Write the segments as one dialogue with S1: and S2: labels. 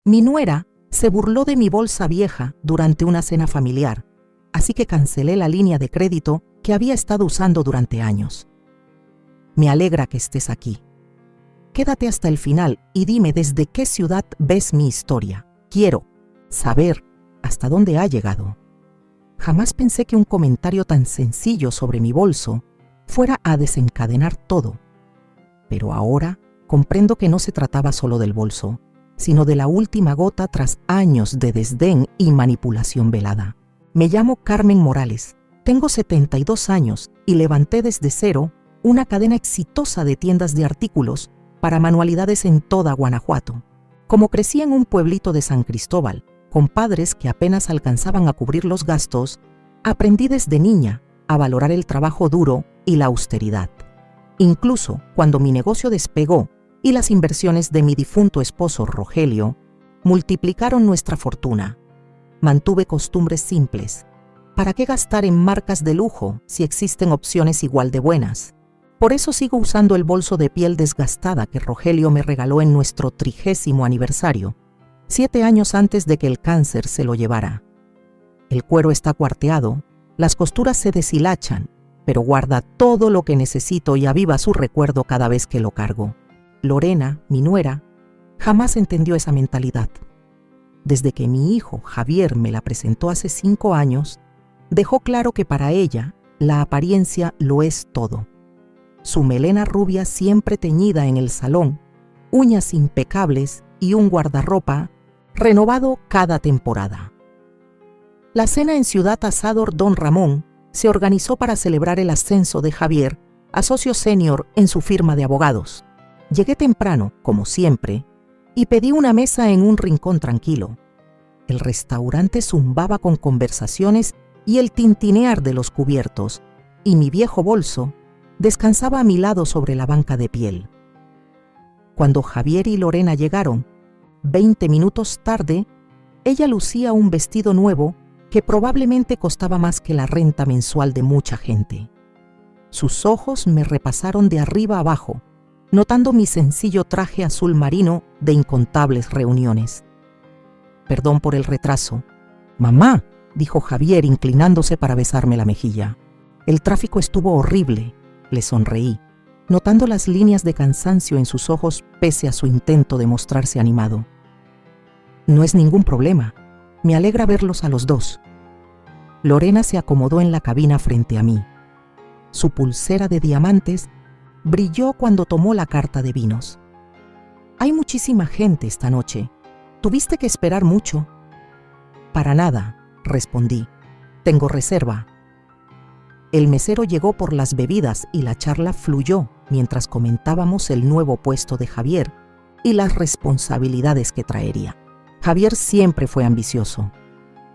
S1: Mi nuera se burló de mi bolsa vieja durante una cena familiar, así que cancelé la línea de crédito que había estado usando durante años. Me alegra que estés aquí. Quédate hasta el final y dime desde qué ciudad ves mi historia. Quiero saber hasta dónde ha llegado. Jamás pensé que un comentario tan sencillo sobre mi bolso fuera a desencadenar todo. Pero ahora comprendo que no se trataba solo del bolso, sino de la última gota tras años de desdén y manipulación velada. Me llamo Carmen Morales, tengo 72 años y levanté desde cero una cadena exitosa de tiendas de artículos para manualidades en toda Guanajuato. Como crecí en un pueblito de San Cristóbal, con padres que apenas alcanzaban a cubrir los gastos, aprendí desde niña a valorar el trabajo duro y la austeridad. Incluso cuando mi negocio despegó y las inversiones de mi difunto esposo Rogelio multiplicaron nuestra fortuna, mantuve costumbres simples. ¿Para qué gastar en marcas de lujo si existen opciones igual de buenas? Por eso sigo usando el bolso de piel desgastada que Rogelio me regaló en nuestro 30º aniversario, 7 años antes de que el cáncer se lo llevara. El cuero está cuarteado, las costuras se deshilachan, pero guarda todo lo que necesito y aviva su recuerdo cada vez que lo cargo. Lorena, mi nuera, jamás entendió esa mentalidad. Desde que mi hijo Javier me la presentó hace 5 años, dejó claro que para ella la apariencia lo es todo. Su melena rubia siempre teñida en el salón, uñas impecables y un guardarropa renovado cada temporada. La cena en Ciudad Asador Don Ramón se organizó para celebrar el ascenso de Javier a socio senior en su firma de abogados. Llegué temprano, como siempre, y pedí una mesa en un rincón tranquilo. El restaurante zumbaba con conversaciones y el tintinear de los cubiertos, y mi viejo bolso descansaba a mi lado sobre la banca de piel. Cuando Javier y Lorena llegaron, 20 minutos tarde, ella lucía un vestido nuevo que probablemente costaba más que la renta mensual de mucha gente. Sus ojos me repasaron de arriba abajo, notando mi sencillo traje azul marino de incontables reuniones. Perdón por el retraso. Mamá, dijo Javier inclinándose para besarme la mejilla. El tráfico estuvo horrible, le sonreí, notando las líneas de cansancio en sus ojos pese a su intento de mostrarse animado. No es ningún problema, me alegra verlos a los dos. Lorena se acomodó en la cabina frente a mí. Su pulsera de diamantes brilló cuando tomó la carta de vinos. Hay muchísima gente esta noche. ¿Tuviste que esperar mucho? Para nada, respondí. Tengo reserva. El mesero llegó por las bebidas y la charla fluyó mientras comentábamos el nuevo puesto de Javier y las responsabilidades que traería. Javier siempre fue ambicioso.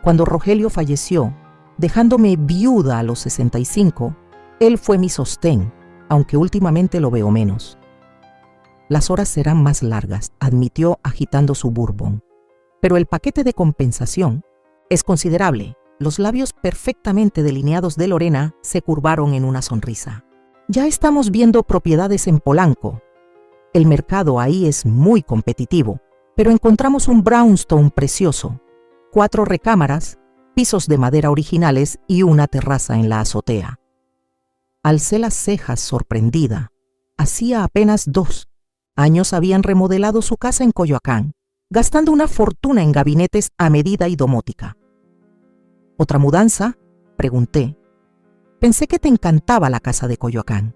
S1: Cuando Rogelio falleció, dejándome viuda a los 65, él fue mi sostén, aunque últimamente lo veo menos. Las horas serán más largas, admitió agitando su bourbon. Pero el paquete de compensación es considerable. Los labios perfectamente delineados de Lorena se curvaron en una sonrisa. Ya estamos viendo propiedades en Polanco. El mercado ahí es muy competitivo, pero encontramos un brownstone precioso, 4 recámaras, pisos de madera originales y una terraza en la azotea. Alcé las cejas sorprendida. Hacía apenas 2 años habían remodelado su casa en Coyoacán, gastando una fortuna en gabinetes a medida y domótica. ¿Otra mudanza?, pregunté. Pensé que te encantaba la casa de Coyoacán.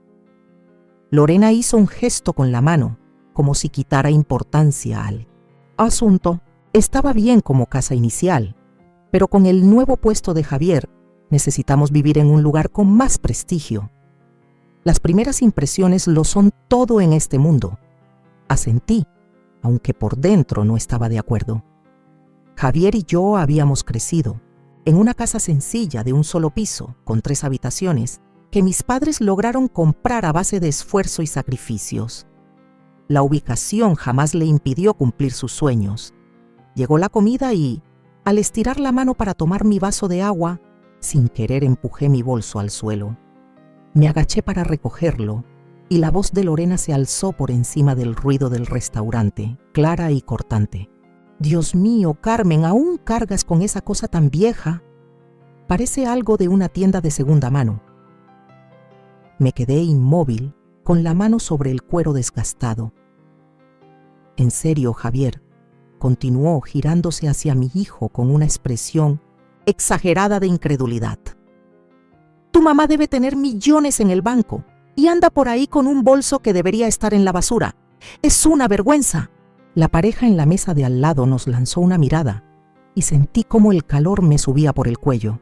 S1: Lorena hizo un gesto con la mano, como si quitara importancia al asunto. Estaba bien como casa inicial, pero con el nuevo puesto de Javier necesitamos vivir en un lugar con más prestigio. Las primeras impresiones lo son todo en este mundo. Asentí, aunque por dentro no estaba de acuerdo. Javier y yo habíamos crecido en una casa sencilla de un solo piso, con 3 habitaciones, que mis padres lograron comprar a base de esfuerzo y sacrificios. La ubicación jamás le impidió cumplir sus sueños. Llegó la comida y, al estirar la mano para tomar mi vaso de agua, sin querer empujé mi bolso al suelo. Me agaché para recogerlo y la voz de Lorena se alzó por encima del ruido del restaurante, clara y cortante. Dios mío, Carmen, ¿aún cargas con esa cosa tan vieja? Parece algo de una tienda de segunda mano. Me quedé inmóvil, con la mano sobre el cuero desgastado. En serio, Javier, continuó girándose hacia mi hijo con una expresión exagerada de incredulidad. Tu mamá debe tener millones en el banco y anda por ahí con un bolso que debería estar en la basura. ¡Es una vergüenza! La pareja en la mesa de al lado nos lanzó una mirada y sentí cómo el calor me subía por el cuello.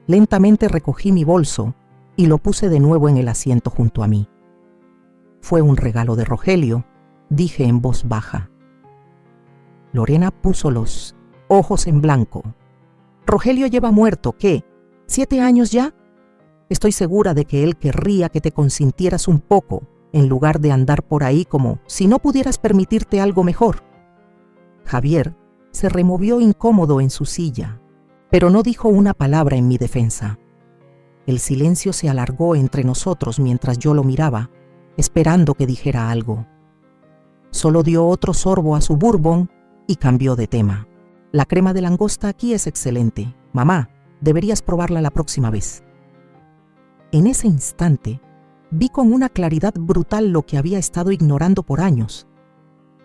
S1: Lentamente recogí mi bolso y lo puse de nuevo en el asiento junto a mí. Fue un regalo de Rogelio, dije en voz baja. Lorena puso los ojos en blanco. Rogelio lleva muerto, ¿qué? ¿7 años ya? Estoy segura de que él querría que te consintieras un poco, en lugar de andar por ahí como si no pudieras permitirte algo mejor. Javier se removió incómodo en su silla, pero no dijo una palabra en mi defensa. El silencio se alargó entre nosotros mientras yo lo miraba, esperando que dijera algo. Solo dio otro sorbo a su bourbon y cambió de tema. La crema de langosta aquí es excelente. Mamá, deberías probarla la próxima vez. En ese instante, vi con una claridad brutal lo que había estado ignorando por años.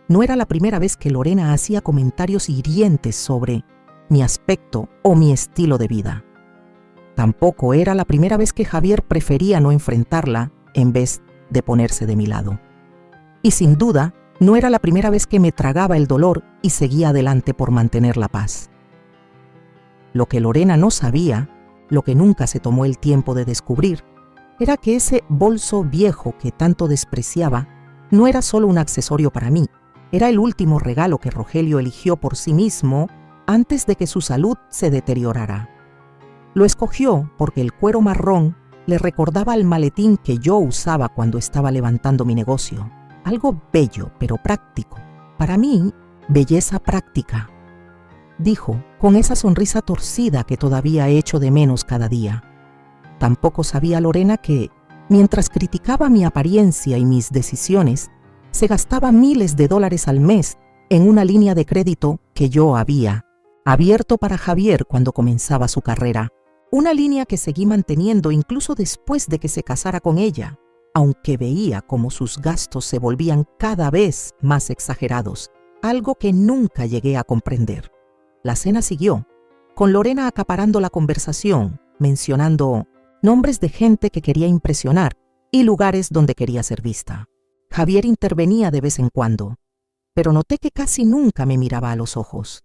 S1: No era la primera vez que Lorena hacía comentarios hirientes sobre mi aspecto o mi estilo de vida. Tampoco era la primera vez que Javier prefería no enfrentarla en vez de ponerse de mi lado. Y sin duda, no era la primera vez que me tragaba el dolor y seguía adelante por mantener la paz. Lo que Lorena no sabía, lo que nunca se tomó el tiempo de descubrir, era que ese bolso viejo que tanto despreciaba no era solo un accesorio para mí, era el último regalo que Rogelio eligió por sí mismo antes de que su salud se deteriorara. Lo escogió porque el cuero marrón le recordaba al maletín que yo usaba cuando estaba levantando mi negocio. Algo bello, pero práctico. Para mí, belleza práctica, dijo, con esa sonrisa torcida que todavía echo de menos cada día. Tampoco sabía Lorena que, mientras criticaba mi apariencia y mis decisiones, se gastaba miles de dólares al mes en una línea de crédito que yo había abierto para Javier cuando comenzaba su carrera. Una línea que seguí manteniendo incluso después de que se casara con ella, aunque veía cómo sus gastos se volvían cada vez más exagerados, algo que nunca llegué a comprender. La cena siguió, con Lorena acaparando la conversación, mencionando nombres de gente que quería impresionar y lugares donde quería ser vista. Javier intervenía de vez en cuando, pero noté que casi nunca me miraba a los ojos.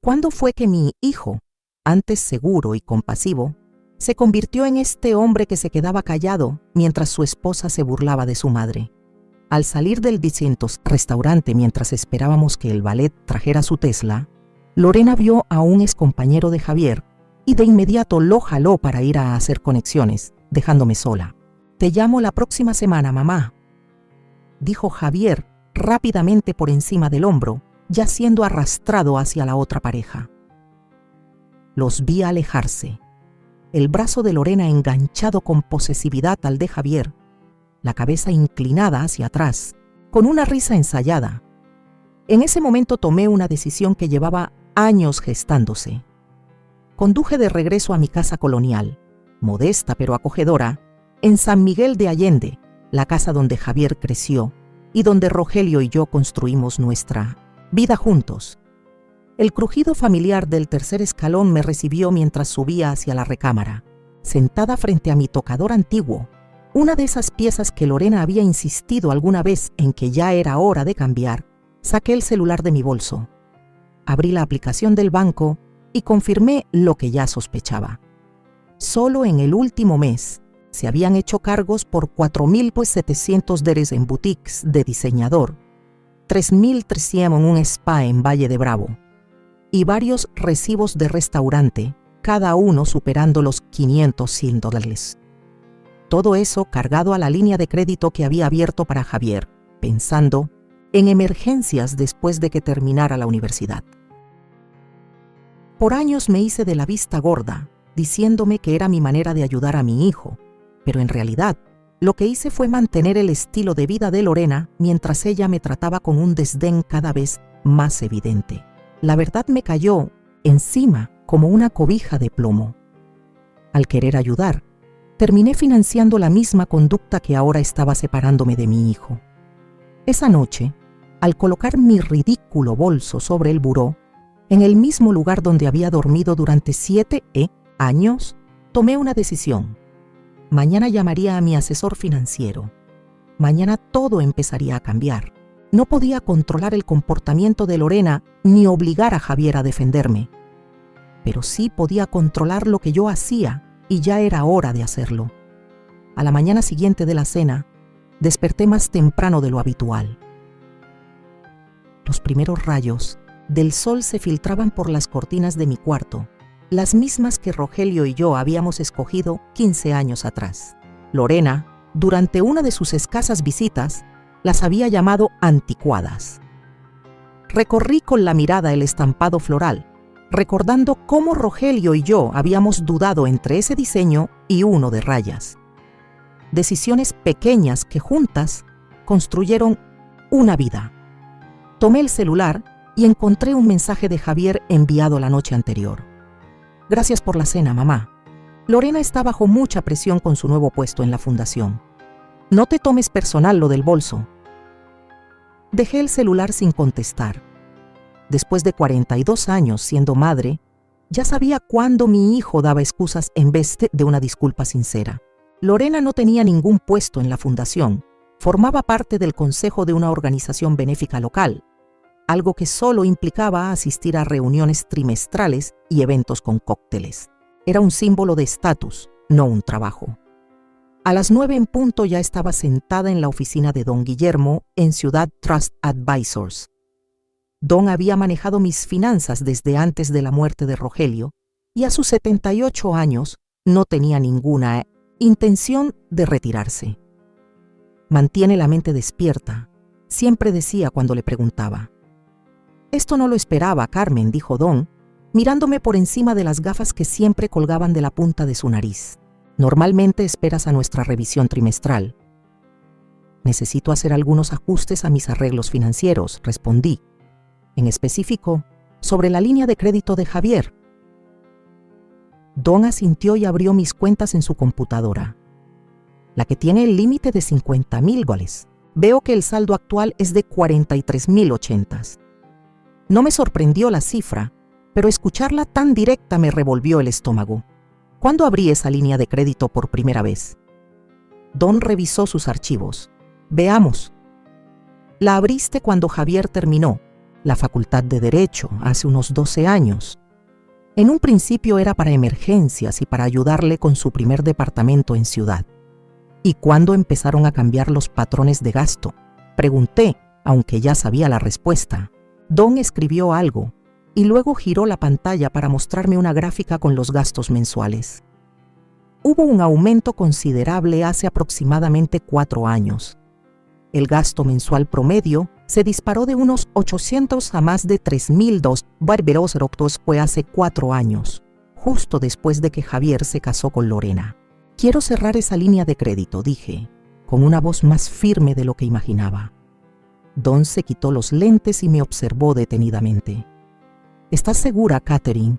S1: ¿Cuándo fue que mi hijo, antes seguro y compasivo, se convirtió en este hombre que se quedaba callado mientras su esposa se burlaba de su madre? Al salir del distintos restaurante mientras esperábamos que el valet trajera su Tesla, Lorena vio a un excompañero de Javier y de inmediato lo jaló para ir a hacer conexiones, dejándome sola. «Te llamo la próxima semana, mamá», dijo Javier rápidamente por encima del hombro, ya siendo arrastrado hacia la otra pareja. Los vi alejarse, el brazo de Lorena enganchado con posesividad al de Javier, la cabeza inclinada hacia atrás, con una risa ensayada. En ese momento tomé una decisión que llevaba años gestándose. Conduje de regreso a mi casa colonial, modesta pero acogedora, en San Miguel de Allende, la casa donde Javier creció y donde Rogelio y yo construimos nuestra vida juntos. El crujido familiar del tercer escalón me recibió mientras subía hacia la recámara, sentada frente a mi tocador antiguo, una de esas piezas que Lorena había insistido alguna vez en que ya era hora de cambiar. Saqué el celular de mi bolso, abrí la aplicación del banco y confirmé lo que ya sospechaba. Solo en el último mes se habían hecho cargos por $4,700 en boutiques de diseñador, $3,300 en un spa en Valle de Bravo y varios recibos de restaurante, cada uno superando los $500. Todo eso cargado a la línea de crédito que había abierto para Javier, pensando en emergencias después de que terminara la universidad. Por años me hice de la vista gorda, diciéndome que era mi manera de ayudar a mi hijo, pero en realidad Lo que hice fue mantener el estilo de vida de Lorena mientras ella me trataba con un desdén cada vez más evidente. La verdad me cayó encima como una cobija de plomo. Al querer ayudar, terminé financiando la misma conducta que ahora estaba separándome de mi hijo. Esa noche, al colocar mi ridículo bolso sobre el buró, en el mismo lugar donde había dormido durante 7 años, tomé una decisión. Mañana llamaría a mi asesor financiero. Mañana todo empezaría a cambiar. No podía controlar el comportamiento de Lorena ni obligar a Javier a defenderme. Pero sí podía controlar lo que yo hacía y ya era hora de hacerlo. A la mañana siguiente de la cena, desperté más temprano de lo habitual. Los primeros rayos del sol se filtraban por las cortinas de mi cuarto, las mismas que Rogelio y yo habíamos escogido 15 años atrás. Lorena, durante una de sus escasas visitas, las había llamado anticuadas. Recorrí con la mirada el estampado floral, recordando cómo Rogelio y yo habíamos dudado entre ese diseño y uno de rayas. Decisiones pequeñas que juntas construyeron una vida. Tomé el celular y encontré un mensaje de Javier enviado la noche anterior. Gracias por la cena, mamá. Lorena está bajo mucha presión con su nuevo puesto en la fundación. No te tomes personal lo del bolso. Dejé el celular sin contestar. Después de 42 años siendo madre, ya sabía cuándo mi hijo daba excusas en vez de una disculpa sincera. Lorena no tenía ningún puesto en la fundación. Formaba parte del consejo de una organización benéfica local, algo que solo implicaba asistir a reuniones trimestrales y eventos con cócteles. Era un símbolo de estatus, no un trabajo. A las 9 en punto ya estaba sentada en la oficina de don Guillermo en Ciudad Trust Advisors. Don había manejado mis finanzas desde antes de la muerte de Rogelio y a sus 78 años no tenía ninguna intención de retirarse. Mantiene la mente despierta, siempre decía cuando le preguntaba. Esto no lo esperaba, Carmen, dijo Don, mirándome por encima de las gafas que siempre colgaban de la punta de su nariz. Normalmente esperas a nuestra revisión trimestral. Necesito hacer algunos ajustes a mis arreglos financieros, respondí. En específico, sobre la línea de crédito de Javier. Don asintió y abrió mis cuentas en su computadora. La que tiene el límite de $50,000. Veo que el saldo actual es de 43,080. No me sorprendió la cifra, pero escucharla tan directa me revolvió el estómago. ¿Cuándo abrí esa línea de crédito por primera vez? Don revisó sus archivos. Veamos. La abriste cuando Javier terminó la Facultad de Derecho hace unos 12 años. En un principio era para emergencias y para ayudarle con su primer departamento en ciudad. ¿Y cuándo empezaron a cambiar los patrones de gasto? Pregunté, aunque ya sabía la respuesta. Don escribió algo y luego giró la pantalla para mostrarme una gráfica con los gastos mensuales. Hubo un aumento considerable hace aproximadamente 4 años. El gasto mensual promedio se disparó de unos 800 a más de 3,200 fue hace 4 años, justo después de que Javier se casó con Lorena. Quiero cerrar esa línea de crédito, dije, con una voz más firme de lo que imaginaba. Don se quitó los lentes y me observó detenidamente. ¿Estás segura, Catherine?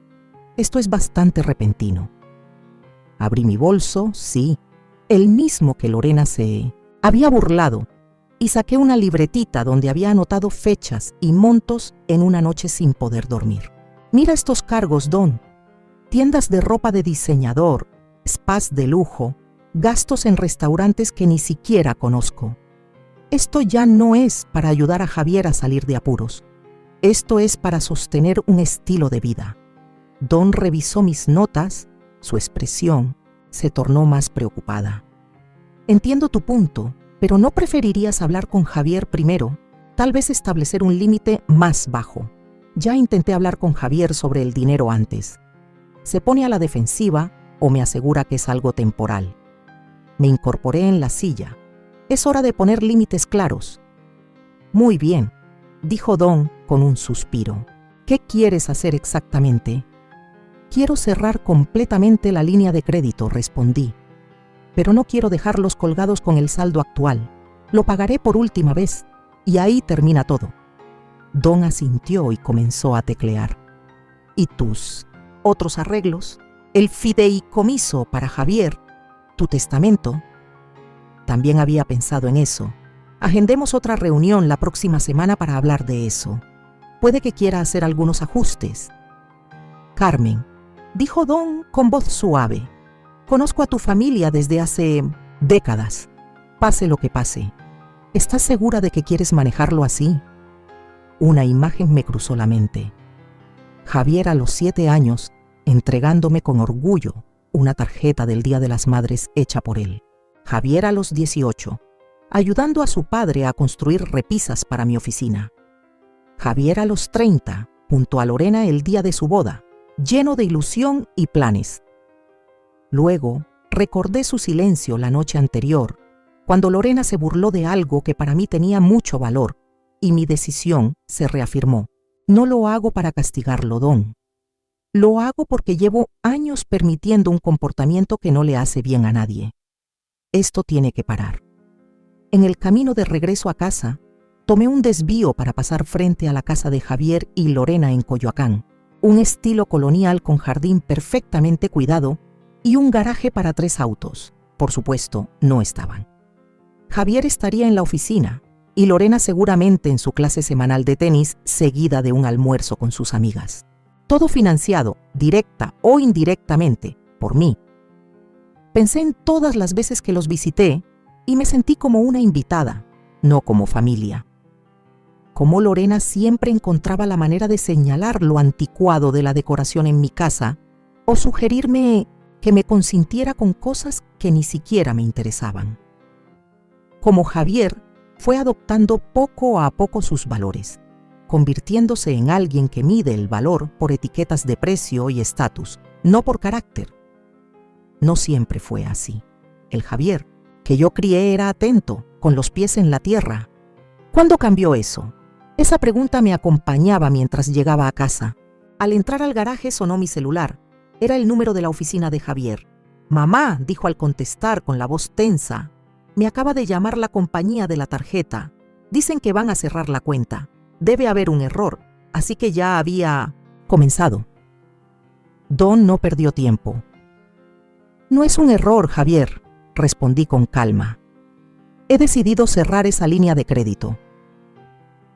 S1: Esto es bastante repentino. Abrí mi bolso, sí, el mismo que Lorena se había burlado, y saqué una libretita donde había anotado fechas y montos en una noche sin poder dormir. Mira estos cargos, Don. Tiendas de ropa de diseñador, spas de lujo, gastos en restaurantes que ni siquiera conozco. Esto ya no es para ayudar a Javier a salir de apuros. Esto es para sostener un estilo de vida. Don revisó mis notas, su expresión se tornó más preocupada. Entiendo tu punto, pero ¿no preferirías hablar con Javier primero? Tal vez establecer un límite más bajo. Ya intenté hablar con Javier sobre el dinero antes. Se pone a la defensiva o me asegura que es algo temporal. Me incorporé en la silla. Es hora de poner límites claros. Muy bien, dijo Don con un suspiro. ¿Qué quieres hacer exactamente? Quiero cerrar completamente la línea de crédito, respondí. pero no quiero dejarlos colgados con el saldo actual. Lo pagaré por última vez, y ahí termina todo. Don asintió y comenzó a teclear. ¿Y tus otros arreglos? El fideicomiso para Javier, tu testamento. También había pensado en eso. Agendemos otra reunión la próxima semana para hablar de eso. Puede que quiera hacer algunos ajustes. Carmen, dijo Don con voz suave, conozco a tu familia desde hace décadas. Pase lo que pase. ¿Estás segura de que quieres manejarlo así? Una imagen me cruzó la mente. Javier a los 7 años, entregándome con orgullo una tarjeta del Día de las Madres hecha por él. Javier a los 18, ayudando a su padre a construir repisas para mi oficina. Javier a los 30, junto a Lorena el día de su boda, lleno de ilusión y planes. Luego, recordé su silencio la noche anterior, cuando Lorena se burló de algo que para mí tenía mucho valor, y mi decisión se reafirmó. No lo hago para castigarlo, Don. Lo hago porque llevo años permitiendo un comportamiento que no le hace bien a nadie. Esto tiene que parar. En el camino de regreso a casa, tomé un desvío para pasar frente a la casa de Javier y Lorena en Coyoacán, un estilo colonial con jardín perfectamente cuidado y un garaje para 3 autos. Por supuesto, no estaban. Javier estaría en la oficina y Lorena seguramente en su clase semanal de tenis, seguida de un almuerzo con sus amigas. Todo financiado, directa o indirectamente, por mí. Pensé en todas las veces que los visité y me sentí como una invitada, no como familia. Como Lorena siempre encontraba la manera de señalar lo anticuado de la decoración en mi casa o sugerirme que me consintiera con cosas que ni siquiera me interesaban. Como Javier fue adoptando poco a poco sus valores, convirtiéndose en alguien que mide el valor por etiquetas de precio y estatus, no por carácter. No siempre fue así. El Javier que yo crié era atento, con los pies en la tierra. ¿Cuándo cambió eso? Esa pregunta me acompañaba mientras llegaba a casa. Al entrar al garaje sonó mi celular. Era el número de la oficina de Javier. «Mamá», dijo al contestar con la voz tensa, «me acaba de llamar la compañía de la tarjeta. Dicen que van a cerrar la cuenta. Debe haber un error, así que ya había comenzado». Don no perdió tiempo. «No es un error, Javier», respondí con calma. «He decidido cerrar esa línea de crédito».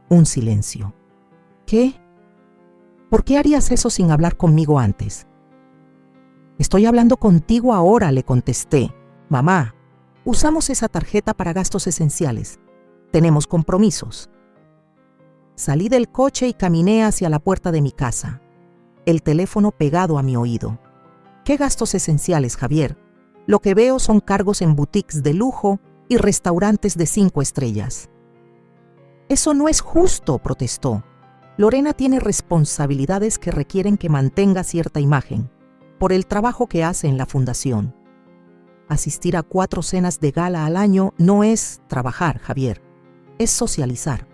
S1: Un silencio. «¿Qué? ¿Por qué harías eso sin hablar conmigo antes?» «Estoy hablando contigo ahora», le contesté. «Mamá, usamos esa tarjeta para gastos esenciales. Tenemos compromisos». Salí del coche y caminé hacia la puerta de mi casa, el teléfono pegado a mi oído. «¿Qué gastos esenciales, Javier? Lo que veo son cargos en boutiques de lujo y restaurantes de 5 estrellas». «Eso no es justo», protestó. «Lorena tiene responsabilidades que requieren que mantenga cierta imagen, por el trabajo que hace en la fundación. Asistir a 4 cenas de gala al año no es trabajar, Javier, es socializar».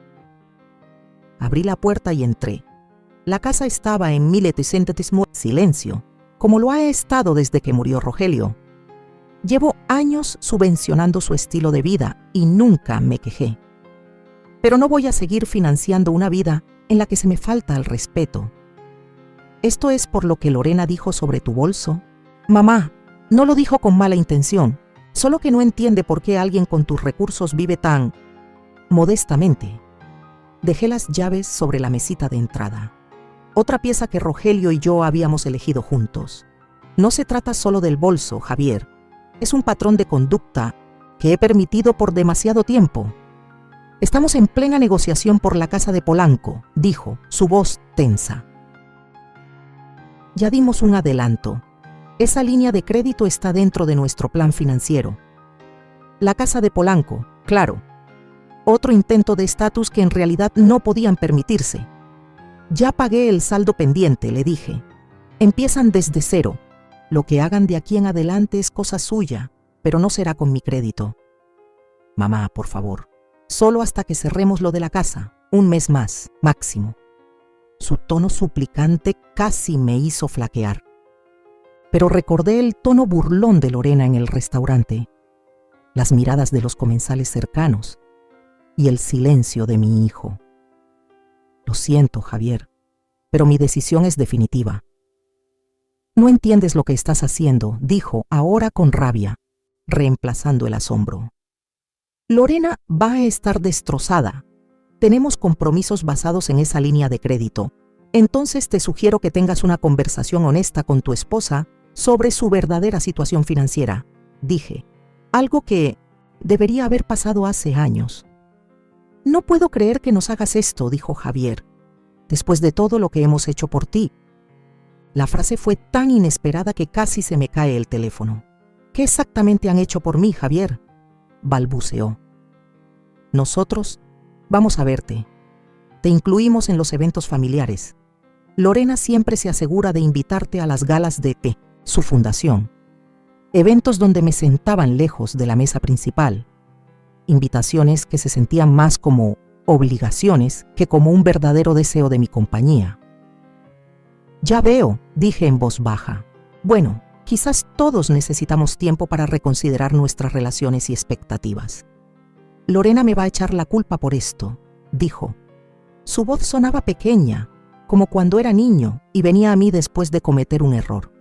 S1: Abrí la puerta y entré. La casa estaba en silencio, como lo ha estado desde que murió Rogelio. Llevo años subvencionando su estilo de vida y nunca me quejé. Pero no voy a seguir financiando una vida en la que se me falta el respeto. ¿Esto es por lo que Lorena dijo sobre tu bolso? Mamá, no lo dijo con mala intención, solo que no entiende por qué alguien con tus recursos vive tan modestamente. Dejé las llaves sobre la mesita de entrada. Otra pieza que Rogelio y yo habíamos elegido juntos. No se trata solo del bolso, Javier. Es un patrón de conducta que he permitido por demasiado tiempo. Estamos en plena negociación por la casa de Polanco, dijo, su voz tensa. Ya dimos un adelanto. Esa línea de crédito está dentro de nuestro plan financiero. La casa de Polanco, claro. Otro intento de estatus que en realidad no podían permitirse. Ya pagué el saldo pendiente, le dije. Empiezan desde cero. Lo que hagan de aquí en adelante es cosa suya, pero no será con mi crédito. Mamá, por favor, solo hasta que cerremos lo de la casa, 1 mes más, máximo. Su tono suplicante casi me hizo flaquear. Pero recordé el tono burlón de Lorena en el restaurante las miradas de los comensales cercanos y el silencio de mi hijo. Lo siento, Javier, pero mi decisión es definitiva. No entiendes lo que estás haciendo, dijo, ahora con rabia, reemplazando el asombro. Lorena va a estar destrozada. Tenemos compromisos basados en esa línea de crédito. Entonces te sugiero que tengas una conversación honesta con tu esposa sobre su verdadera situación financiera, dije, algo que debería haber pasado hace años. No puedo creer que nos hagas esto, dijo Javier, después de todo lo que hemos hecho por ti. La frase fue tan inesperada que casi se me cae el teléfono. ¿Qué exactamente han hecho por mí, Javier?, balbuceó. Nosotros vamos a verte. Te incluimos en los eventos familiares. Lorena siempre se asegura de invitarte a las galas de su fundación. Eventos donde me sentaban lejos de la mesa principal. Invitaciones que se sentían más como obligaciones que como un verdadero deseo de mi compañía. Ya veo, dije en voz baja. Bueno, quizás todos necesitamos tiempo para reconsiderar nuestras relaciones y expectativas. Lorena me va a echar la culpa por esto, dijo. Su voz sonaba pequeña, como cuando era niño y venía a mí después de cometer un error.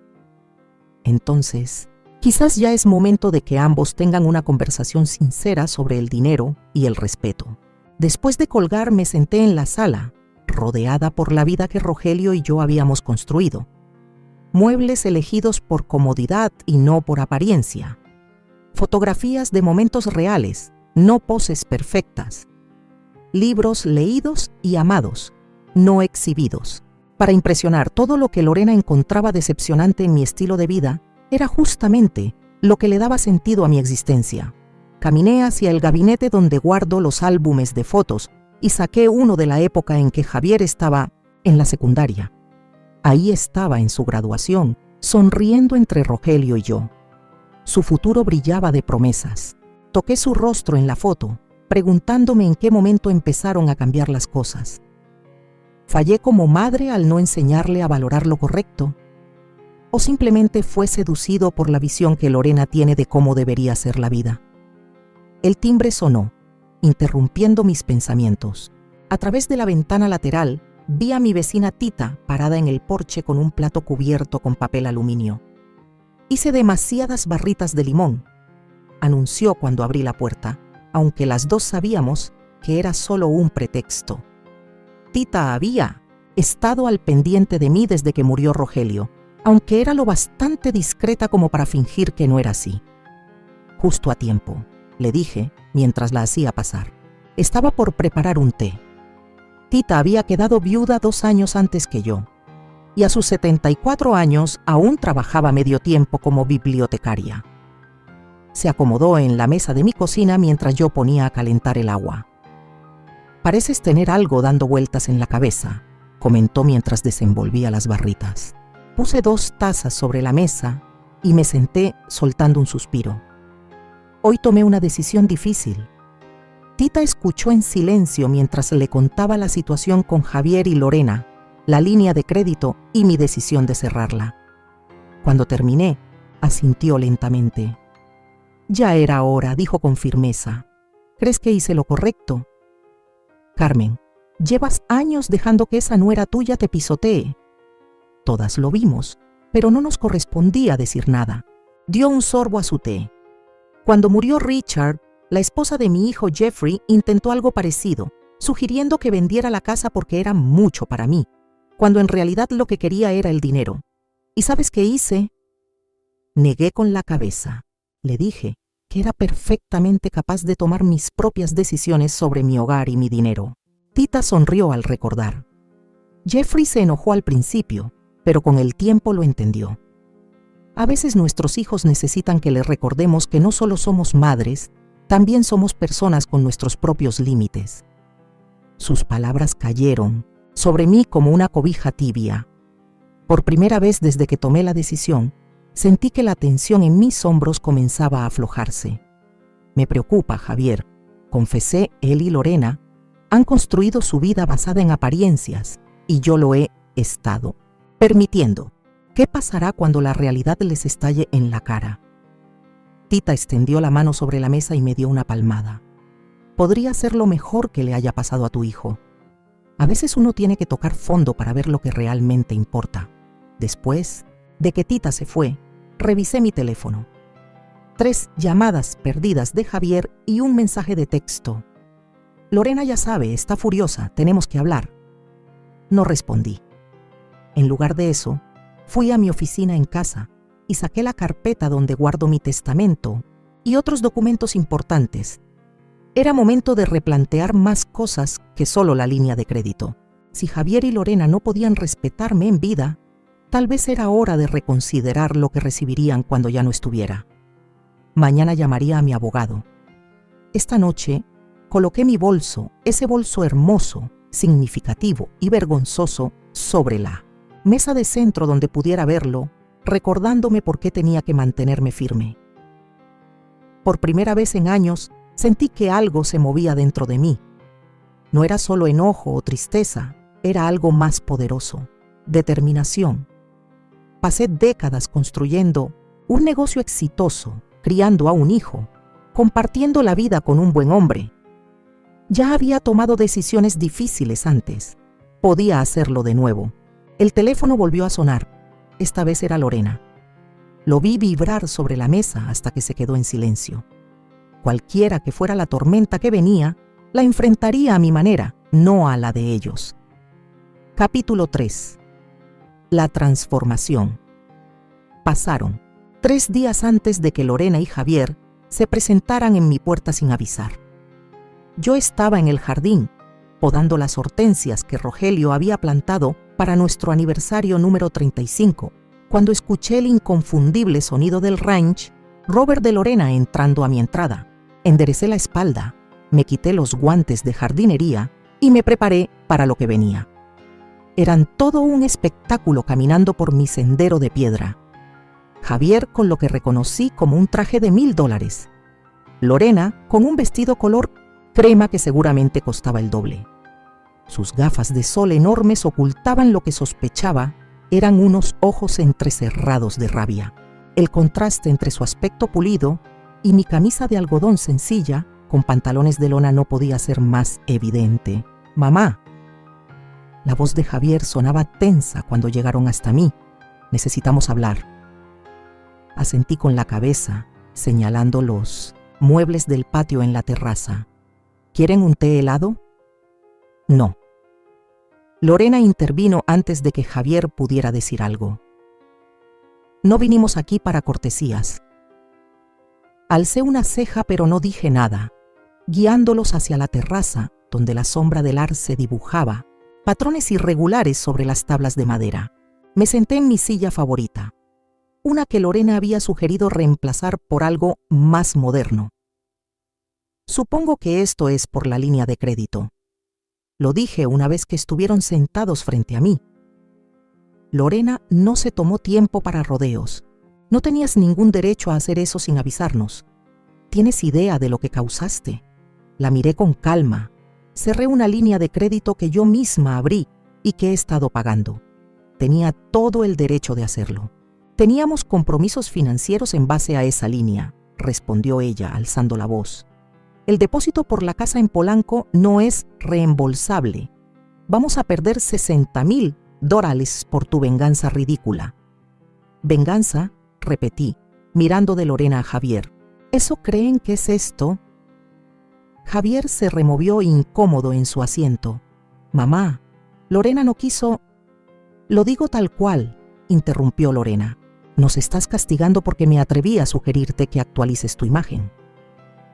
S1: Entonces, quizás ya es momento de que ambos tengan una conversación sincera sobre el dinero y el respeto. Después de colgar, me senté en la sala, rodeada por la vida que Rogelio y yo habíamos construido. Muebles elegidos por comodidad y no por apariencia. Fotografías de momentos reales, no poses perfectas. Libros leídos y amados, no exhibidos. Para impresionar, todo lo que Lorena encontraba decepcionante en mi estilo de vida era justamente lo que le daba sentido a mi existencia. Caminé hacia el gabinete donde guardo los álbumes de fotos y saqué uno de la época en que Javier estaba en la secundaria. Ahí estaba en su graduación, sonriendo entre Rogelio y yo. Su futuro brillaba de promesas. Toqué su rostro en la foto, preguntándome en qué momento empezaron a cambiar las cosas. ¿Fallé como madre al no enseñarle a valorar lo correcto? ¿O simplemente fue seducido por la visión que Lorena tiene de cómo debería ser la vida? El timbre sonó, interrumpiendo mis pensamientos. A través de la ventana lateral, vi a mi vecina Tita parada en el porche con un plato cubierto con papel aluminio. Hice demasiadas barritas de limón, anunció cuando abrí la puerta, aunque las dos sabíamos que era solo un pretexto. Tita había estado al pendiente de mí desde que murió Rogelio, aunque era lo bastante discreta como para fingir que no era así. Justo a tiempo, le dije mientras la hacía pasar. Estaba por preparar un té. Tita había quedado viuda 2 años antes que yo, y a sus 74 años aún trabajaba medio tiempo como bibliotecaria. Se acomodó en la mesa de mi cocina mientras yo ponía a calentar el agua. «Pareces tener algo dando vueltas en la cabeza», comentó mientras desenvolvía las barritas. Puse 2 tazas sobre la mesa y me senté soltando un suspiro. Hoy tomé una decisión difícil. Tita escuchó en silencio mientras le contaba la situación con Javier y Lorena, la línea de crédito y mi decisión de cerrarla. Cuando terminé, asintió lentamente. «Ya era hora», dijo con firmeza. «¿Crees que hice lo correcto?» «Carmen, llevas años dejando que esa nuera tuya te pisotee». Todas lo vimos, pero no nos correspondía decir nada. Dio un sorbo a su té. Cuando murió Richard, la esposa de mi hijo Jeffrey intentó algo parecido, sugiriendo que vendiera la casa porque era mucho para mí, cuando en realidad lo que quería era el dinero. ¿Y sabes qué hice? Negué con la cabeza. Le dije que era perfectamente capaz de tomar mis propias decisiones sobre mi hogar y mi dinero. Tita sonrió al recordar. Jeffrey se enojó al principio, pero con el tiempo lo entendió. A veces nuestros hijos necesitan que les recordemos que no solo somos madres, también somos personas con nuestros propios límites. Sus palabras cayeron sobre mí como una cobija tibia. Por primera vez desde que tomé la decisión, sentí que la tensión en mis hombros comenzaba a aflojarse. Me preocupa, Javier, confesé. Él y Lorena han construido su vida basada en apariencias y yo lo he estado permitiendo. ¿Qué pasará cuando la realidad les estalle en la cara? Tita extendió la mano sobre la mesa y me dio una palmada. Podría ser lo mejor que le haya pasado a tu hijo. A veces uno tiene que tocar fondo para ver lo que realmente importa. Después de que Tita se fue, revisé mi teléfono. 3 llamadas perdidas de Javier y un mensaje de texto. Lorena ya sabe, está furiosa, tenemos que hablar. No respondí. En lugar de eso, fui a mi oficina en casa y saqué la carpeta donde guardo mi testamento y otros documentos importantes. Era momento de replantear más cosas que solo la línea de crédito. Si Javier y Lorena no podían respetarme en vida, tal vez era hora de reconsiderar lo que recibirían cuando ya no estuviera. Mañana llamaría a mi abogado. Esta noche coloqué mi bolso, ese bolso hermoso, significativo y vergonzoso, sobre la mesa de centro donde pudiera verlo, recordándome por qué tenía que mantenerme firme. Por primera vez en años, sentí que algo se movía dentro de mí. No era solo enojo o tristeza, era algo más poderoso, determinación. Pasé décadas construyendo un negocio exitoso, criando a un hijo, compartiendo la vida con un buen hombre. Ya había tomado decisiones difíciles antes. Podía hacerlo de nuevo. El teléfono volvió a sonar. Esta vez era Lorena. Lo vi vibrar sobre la mesa hasta que se quedó en silencio. Cualquiera que fuera la tormenta que venía, la enfrentaría a mi manera, no a la de ellos. Capítulo 3. La transformación. Pasaron 3 días antes de que Lorena y Javier se presentaran en mi puerta sin avisar. Yo estaba en el jardín, podando las hortensias que Rogelio había plantado para nuestro aniversario número 35, cuando escuché el inconfundible sonido del ranch, Robert de Lorena entrando a mi entrada. Enderecé la espalda, me quité los guantes de jardinería y me preparé para lo que venía. Eran todo un espectáculo caminando por mi sendero de piedra. Javier con lo que reconocí como un traje de $1000. Lorena con un vestido color crema que seguramente costaba el doble. Sus gafas de sol enormes ocultaban lo que sospechaba eran unos ojos entrecerrados de rabia. El contraste entre su aspecto pulido y mi camisa de algodón sencilla con pantalones de lona no podía ser más evidente. «Mamá». La voz de Javier sonaba tensa cuando llegaron hasta mí. «Necesitamos hablar». Asentí con la cabeza, señalando los muebles del patio en la terraza. «¿Quieren un té helado?» «No». Lorena intervino antes de que Javier pudiera decir algo. «No vinimos aquí para cortesías». Alcé una ceja pero no dije nada, guiándolos hacia la terraza donde la sombra del arce dibujaba patrones irregulares sobre las tablas de madera. Me senté en mi silla favorita, una que Lorena había sugerido reemplazar por algo más moderno. «Supongo que esto es por la línea de crédito», lo dije una vez que estuvieron sentados frente a mí. Lorena no se tomó tiempo para rodeos. No tenías ningún derecho a hacer eso sin avisarnos. ¿Tienes idea de lo que causaste? La miré con calma. Cerré una línea de crédito que yo misma abrí y que he estado pagando. Tenía todo el derecho de hacerlo. Teníamos compromisos financieros en base a esa línea, respondió ella, alzando la voz. El depósito por la casa en Polanco no es reembolsable. Vamos a perder $60,000 por tu venganza ridícula. ¿Venganza?, repetí, mirando de Lorena a Javier. ¿Eso creen que es esto? Javier se removió incómodo en su asiento. Mamá, Lorena no quiso... Lo digo tal cual, interrumpió Lorena. Nos estás castigando porque me atreví a sugerirte que actualices tu imagen.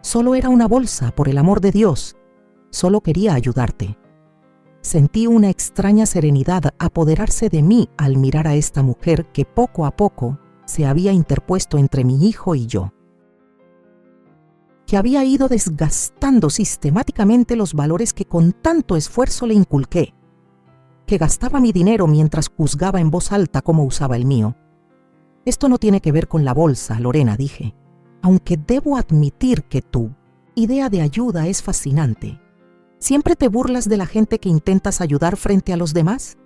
S1: Solo era una bolsa, por el amor de Dios. Solo quería ayudarte. Sentí una extraña serenidad apoderarse de mí al mirar a esta mujer que poco a poco se había interpuesto entre mi hijo y yo. Que había ido desgastando sistemáticamente los valores que con tanto esfuerzo le inculqué. Que gastaba mi dinero mientras juzgaba en voz alta cómo usaba el mío. Esto no tiene que ver con la bolsa, Lorena, dije. Aunque debo admitir que tu idea de ayuda es fascinante. ¿Siempre te burlas de la gente que intentas ayudar frente a los demás?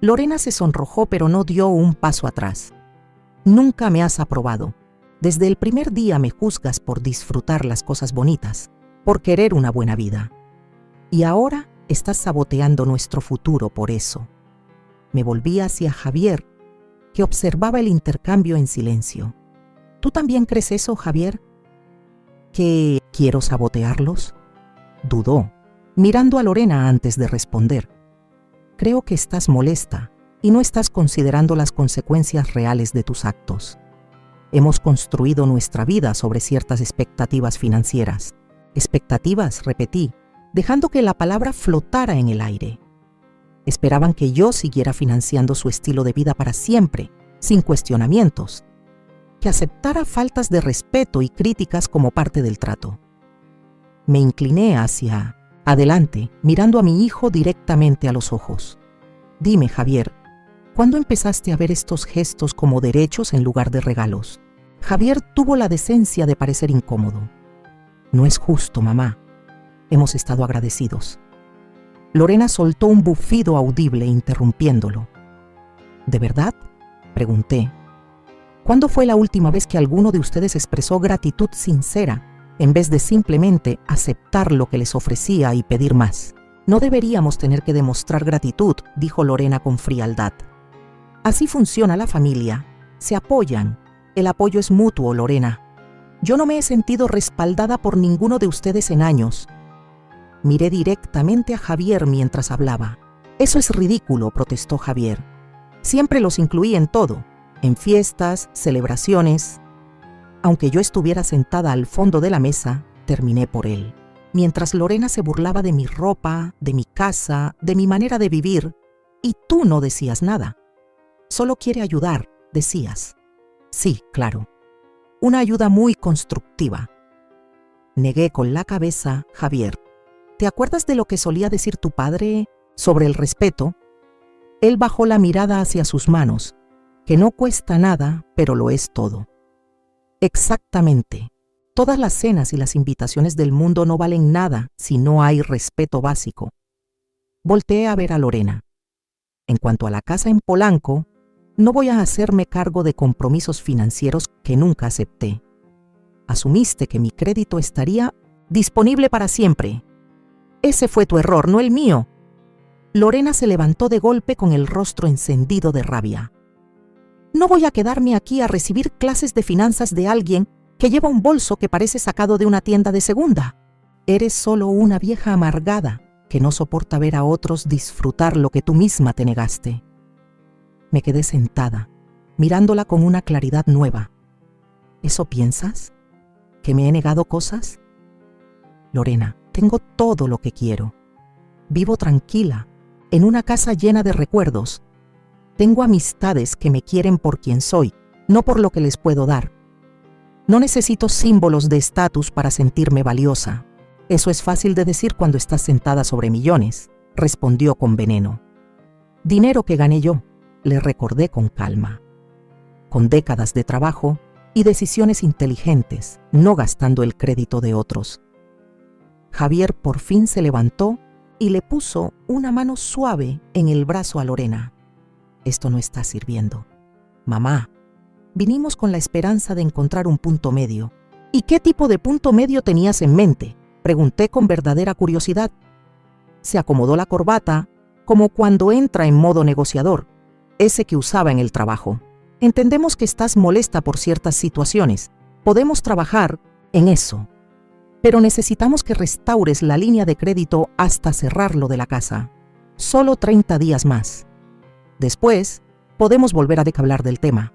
S1: Lorena se sonrojó pero no dio un paso atrás. Nunca me has aprobado. Desde el primer día me juzgas por disfrutar las cosas bonitas, por querer una buena vida. Y ahora estás saboteando nuestro futuro por eso. Me volví hacia Javier, que observaba el intercambio en silencio. ¿Tú también crees eso, Javier? ¿Que quiero sabotearlos? Dudó, mirando a Lorena antes de responder. Creo que estás molesta y no estás considerando las consecuencias reales de tus actos. Hemos construido nuestra vida sobre ciertas expectativas financieras. Expectativas, repetí, dejando que la palabra flotara en el aire. Esperaban que yo siguiera financiando su estilo de vida para siempre, sin cuestionamientos, que aceptara faltas de respeto y críticas como parte del trato. Me incliné hacia adelante, mirando a mi hijo directamente a los ojos. Dime, Javier, ¿cuándo empezaste a ver estos gestos como derechos en lugar de regalos? Javier tuvo la decencia de parecer incómodo. No es justo, mamá. Hemos estado agradecidos. Lorena soltó un bufido audible interrumpiéndolo. ¿De verdad?, pregunté. ¿Cuándo fue la última vez que alguno de ustedes expresó gratitud sincera en vez de simplemente aceptar lo que les ofrecía y pedir más? No deberíamos tener que demostrar gratitud, dijo Lorena con frialdad. Así funciona la familia. Se apoyan. El apoyo es mutuo, Lorena. Yo no me he sentido respaldada por ninguno de ustedes en años. Miré directamente a Javier mientras hablaba. Eso es ridículo, protestó Javier. Siempre los incluí en todo, en fiestas, celebraciones. Aunque yo estuviera sentada al fondo de la mesa, terminé por él. Mientras Lorena se burlaba de mi ropa, de mi casa, de mi manera de vivir, y tú no decías nada. Solo quiere ayudar, decías. Sí, claro. Una ayuda muy constructiva. Negué con la cabeza, Javier. ¿Te acuerdas de lo que solía decir tu padre sobre el respeto? Él bajó la mirada hacia sus manos, que no cuesta nada, pero lo es todo. Exactamente. Todas las cenas y las invitaciones del mundo no valen nada si no hay respeto básico. Volteé a ver a Lorena. En cuanto a la casa en Polanco, no voy a hacerme cargo de compromisos financieros que nunca acepté. Asumiste que mi crédito estaría disponible para siempre. Ese fue tu error, no el mío. Lorena se levantó de golpe con el rostro encendido de rabia. No voy a quedarme aquí a recibir clases de finanzas de alguien que lleva un bolso que parece sacado de una tienda de segunda. Eres solo una vieja amargada que no soporta ver a otros disfrutar lo que tú misma te negaste. Me quedé sentada, mirándola con una claridad nueva. ¿Eso piensas? ¿Que me he negado cosas? Lorena, tengo todo lo que quiero. Vivo tranquila, en una casa llena de recuerdos. Tengo amistades que me quieren por quien soy, no por lo que les puedo dar. No necesito símbolos de estatus para sentirme valiosa. Eso es fácil de decir cuando estás sentada sobre millones, respondió con veneno. Dinero que gané yo, le recordé con calma. Con décadas de trabajo y decisiones inteligentes, no gastando el crédito de otros. Javier por fin se levantó y le puso una mano suave en el brazo a Lorena. Esto no está sirviendo. Mamá, vinimos con la esperanza de encontrar un punto medio. ¿Y qué tipo de punto medio tenías en mente?, pregunté con verdadera curiosidad. Se acomodó la corbata, como cuando entra en modo negociador, ese que usaba en el trabajo. Entendemos que estás molesta por ciertas situaciones. Podemos trabajar en eso. Pero necesitamos que restaures la línea de crédito hasta cerrarlo de la casa. Solo 30 días más. Después, podemos volver a hablar del tema.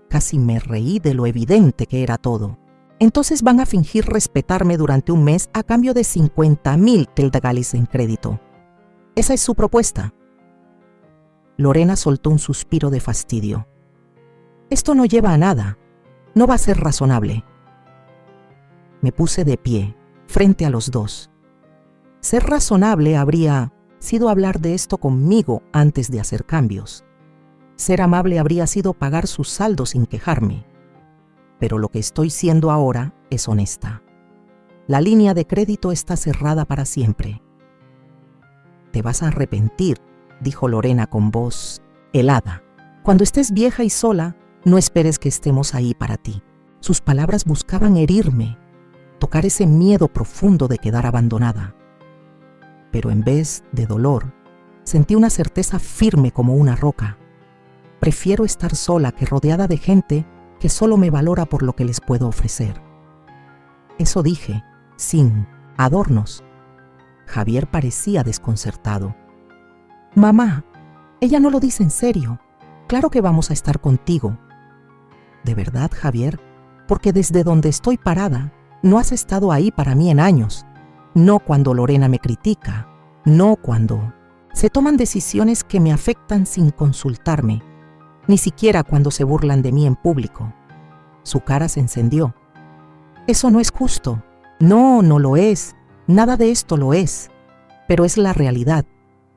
S1: Casi me reí de lo evidente que era todo. Entonces van a fingir respetarme durante un mes a cambio de 50.000 teldagalis en crédito. Esa es su propuesta. Lorena soltó un suspiro de fastidio. Esto no lleva a nada. No va a ser razonable. Me puse de pie, frente a los dos. Ser razonable habría sido hablar de esto conmigo antes de hacer cambios. Ser amable habría sido pagar sus saldos sin quejarme. Pero lo que estoy siendo ahora es honesta. La línea de crédito está cerrada para siempre. Te vas a arrepentir, dijo Lorena con voz helada. Cuando estés vieja y sola, no esperes que estemos ahí para ti. Sus palabras buscaban herirme, tocar ese miedo profundo de quedar abandonada. Pero en vez de dolor, sentí una certeza firme como una roca. Prefiero estar sola que rodeada de gente que solo me valora por lo que les puedo ofrecer. Eso dije, sin adornos. Javier parecía desconcertado. Mamá, ella no lo dice en serio. Claro que vamos a estar contigo. ¿De verdad, Javier? Porque desde donde estoy parada, no has estado ahí para mí en años. No cuando Lorena me critica, no cuando se toman decisiones que me afectan sin consultarme, ni siquiera cuando se burlan de mí en público. Su cara se encendió. Eso no es justo. No, no lo es. Nada de esto lo es. Pero es la realidad.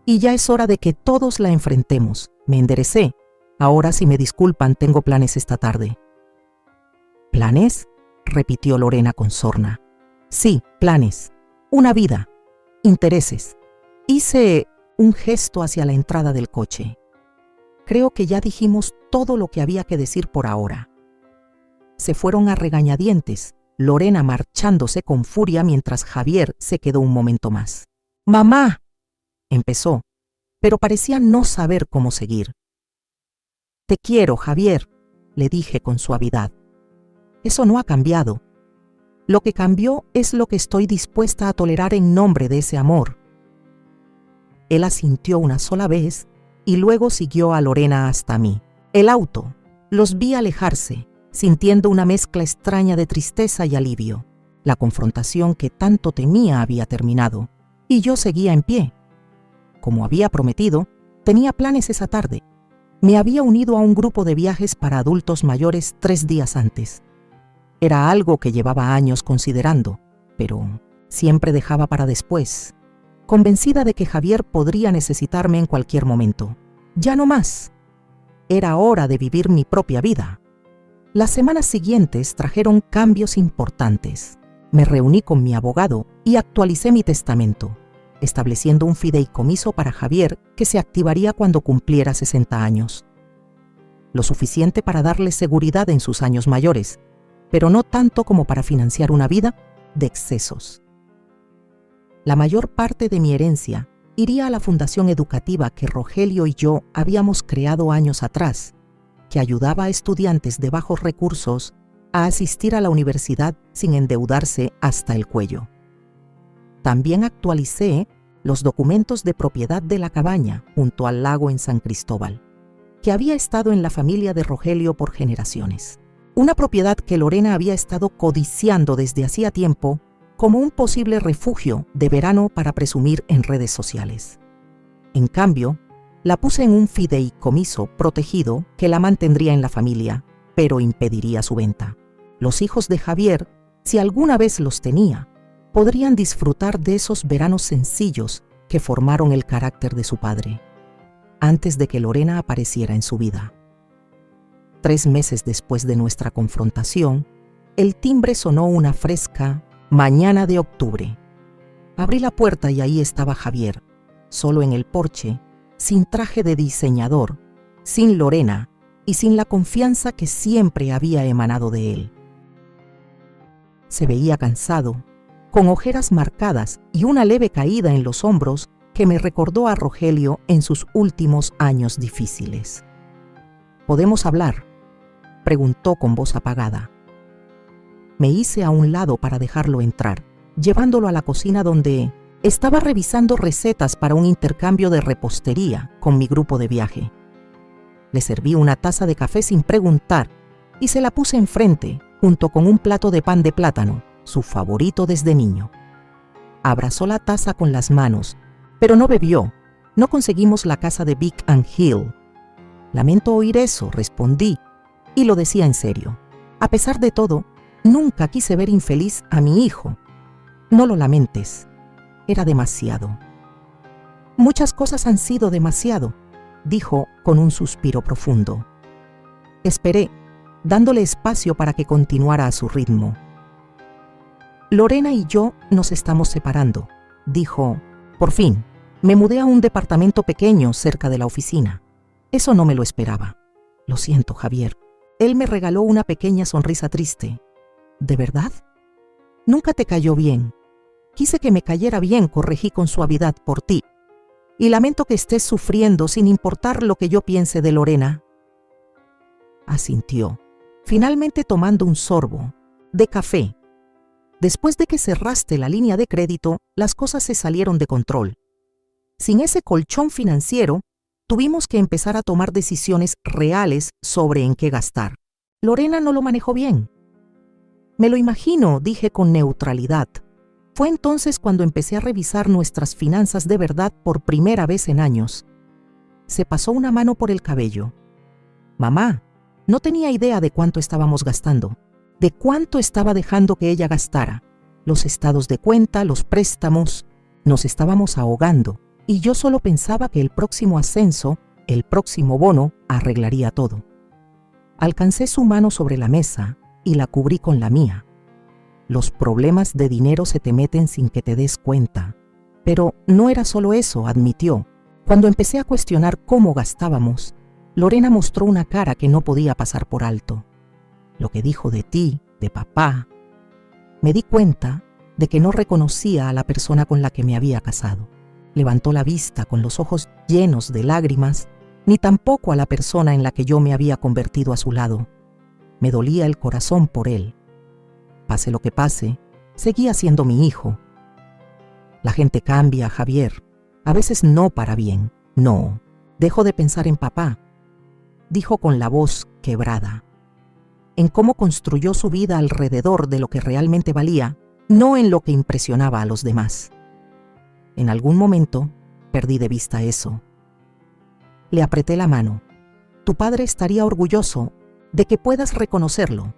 S1: Y ya es hora de que todos la enfrentemos. Me enderecé. Ahora, si me disculpan, tengo planes esta tarde. ¿Planes?, repitió Lorena con sorna. Sí, planes. Una vida. Intereses. Hice un gesto hacia la entrada del coche. Creo que ya dijimos todo lo que había que decir por ahora. Se fueron a regañadientes, Lorena marchándose con furia mientras Javier se quedó un momento más. «Mamá», empezó, pero parecía no saber cómo seguir. «Te quiero, Javier», le dije con suavidad. «Eso no ha cambiado. Lo que cambió es lo que estoy dispuesta a tolerar en nombre de ese amor». Él asintió una sola vez y luego siguió a Lorena hasta mí. El auto. Los vi alejarse, sintiendo una mezcla extraña de tristeza y alivio. La confrontación que tanto temía había terminado, y yo seguía en pie. Como había prometido, tenía planes esa tarde. Me había unido a un grupo de viajes para adultos mayores 3 días antes. Era algo que llevaba años considerando, pero siempre dejaba para después, convencida de que Javier podría necesitarme en cualquier momento. Ya no más. Era hora de vivir mi propia vida. Las semanas siguientes trajeron cambios importantes. Me reuní con mi abogado y actualicé mi testamento, estableciendo un fideicomiso para Javier que se activaría cuando cumpliera 60 años. Lo suficiente para darle seguridad en sus años mayores, pero no tanto como para financiar una vida de excesos. La mayor parte de mi herencia iría a la fundación educativa que Rogelio y yo habíamos creado años atrás, que ayudaba a estudiantes de bajos recursos a asistir a la universidad sin endeudarse hasta el cuello. También actualicé los documentos de propiedad de la cabaña junto al lago en San Cristóbal, que había estado en la familia de Rogelio por generaciones. Una propiedad que Lorena había estado codiciando desde hacía tiempo como un posible refugio de verano para presumir en redes sociales. En cambio, la puse en un fideicomiso protegido que la mantendría en la familia, pero impediría su venta. Los hijos de Javier, si alguna vez los tenía, podrían disfrutar de esos veranos sencillos que formaron el carácter de su padre, antes de que Lorena apareciera en su vida. 3 meses después de nuestra confrontación, el timbre sonó una fresca mañana de octubre. Abrí la puerta y ahí estaba Javier, solo en el porche, sin traje de diseñador, sin Lorena y sin la confianza que siempre había emanado de él. Se veía cansado, con ojeras marcadas y una leve caída en los hombros que me recordó a Rogelio en sus últimos años difíciles. «¿Podemos hablar?», preguntó con voz apagada. Me hice a un lado para dejarlo entrar, llevándolo a la cocina donde estaba revisando recetas para un intercambio de repostería con mi grupo de viaje. Le serví una taza de café sin preguntar y se la puse enfrente, junto con un plato de pan de plátano, su favorito desde niño. Abrazó la taza con las manos, pero no bebió. No conseguimos la casa de Vic and Hill. «Lamento oír eso», respondí, y lo decía en serio. A pesar de todo, nunca quise ver infeliz a mi hijo. «No lo lamentes. Era demasiado». «Muchas cosas han sido demasiado», dijo con un suspiro profundo. Esperé, dándole espacio para que continuara a su ritmo. «Lorena y yo nos estamos separando», dijo. «Por fin, me mudé a un departamento pequeño cerca de la oficina. Eso no me lo esperaba. Lo siento, Javier». Él me regaló una pequeña sonrisa triste. ¿De verdad? Nunca te cayó bien. Quise que me cayera bien, corregí con suavidad por ti. Y lamento que estés sufriendo sin importar lo que yo piense de Lorena. Asintió, finalmente tomando un sorbo de café. Después de que cerraste la línea de crédito, las cosas se salieron de control. Sin ese colchón financiero, tuvimos que empezar a tomar decisiones reales sobre en qué gastar. Lorena no lo manejó bien. Me lo imagino, dije con neutralidad. Fue entonces cuando empecé a revisar nuestras finanzas de verdad por primera vez en años. Se pasó una mano por el cabello. Mamá, no tenía idea de cuánto estábamos gastando, de cuánto estaba dejando que ella gastara. Los estados de cuenta, los préstamos, nos estábamos ahogando. Y yo solo pensaba que el próximo ascenso, el próximo bono, arreglaría todo. Alcancé su mano sobre la mesa y la cubrí con la mía. Los problemas de dinero se te meten sin que te des cuenta. Pero no era solo eso, admitió. Cuando empecé a cuestionar cómo gastábamos, Lorena mostró una cara que no podía pasar por alto. Lo que dijo de ti, de papá. Me di cuenta de que no reconocía a la persona con la que me había casado. Levantó la vista con los ojos llenos de lágrimas, ni tampoco a la persona en la que yo me había convertido a su lado. Me dolía el corazón por él. Pase lo que pase, seguía siendo mi hijo. La gente cambia, Javier. A veces no para bien. No, dejo de pensar en papá, dijo con la voz quebrada. En cómo construyó su vida alrededor de lo que realmente valía, no en lo que impresionaba a los demás. En algún momento perdí de vista eso. Le apreté la mano. Tu padre estaría orgulloso de que puedas reconocerlo.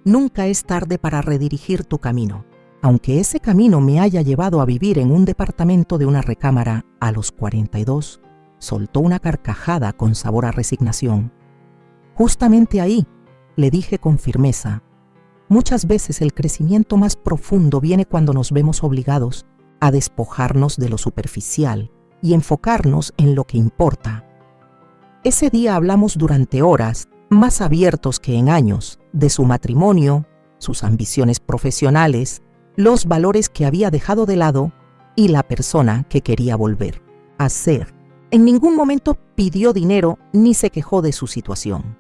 S1: Nunca es tarde para redirigir tu camino. Aunque ese camino me haya llevado a vivir en un departamento de una recámara a los 42, soltó una carcajada con sabor a resignación. Justamente ahí, le dije con firmeza, muchas veces el crecimiento más profundo viene cuando nos vemos obligados a despojarnos de lo superficial y enfocarnos en lo que importa. Ese día hablamos durante horas, más abiertos que en años, de su matrimonio, sus ambiciones profesionales, los valores que había dejado de lado y la persona que quería volver a ser. En ningún momento pidió dinero ni se quejó de su situación.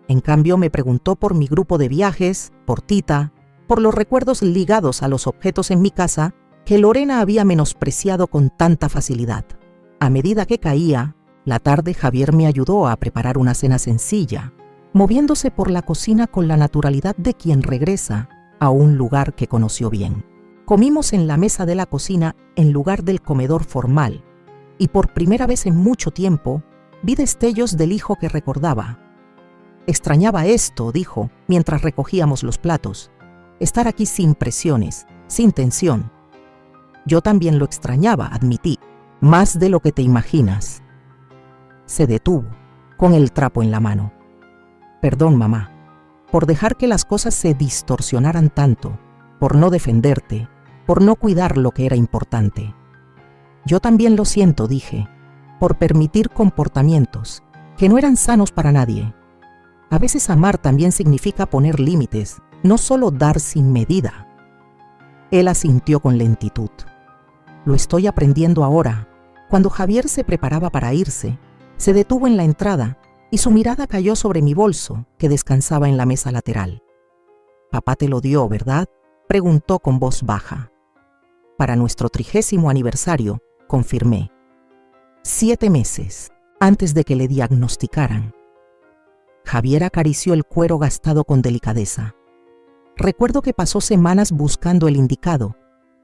S1: En cambio, me preguntó por mi grupo de viajes, por Tita, por los recuerdos ligados a los objetos en mi casa que Lorena había menospreciado con tanta facilidad. A medida que caía la tarde, Javier me ayudó a preparar una cena sencilla, moviéndose por la cocina con la naturalidad de quien regresa a un lugar que conoció bien. Comimos en la mesa de la cocina en lugar del comedor formal, y por primera vez en mucho tiempo vi destellos del hijo que recordaba. Extrañaba esto, dijo, mientras recogíamos los platos. Estar aquí sin presiones, sin tensión. Yo también lo extrañaba, admití, más de lo que te imaginas. Se detuvo, con el trapo en la mano. Perdón, mamá, por dejar que las cosas se distorsionaran tanto, por no defenderte, por no cuidar lo que era importante. Yo también lo siento, dije, por permitir comportamientos que no eran sanos para nadie. A veces amar también significa poner límites, no solo dar sin medida. Él asintió con lentitud. Lo estoy aprendiendo ahora. Cuando Javier se preparaba para irse, se detuvo en la entrada y su mirada cayó sobre mi bolso, que descansaba en la mesa lateral. «Papá te lo dio, ¿verdad?», preguntó con voz baja. «Para nuestro 30º aniversario», confirmé. 7 meses antes de que le diagnosticaran. Javier acarició el cuero gastado con delicadeza. Recuerdo que pasó semanas buscando el indicado.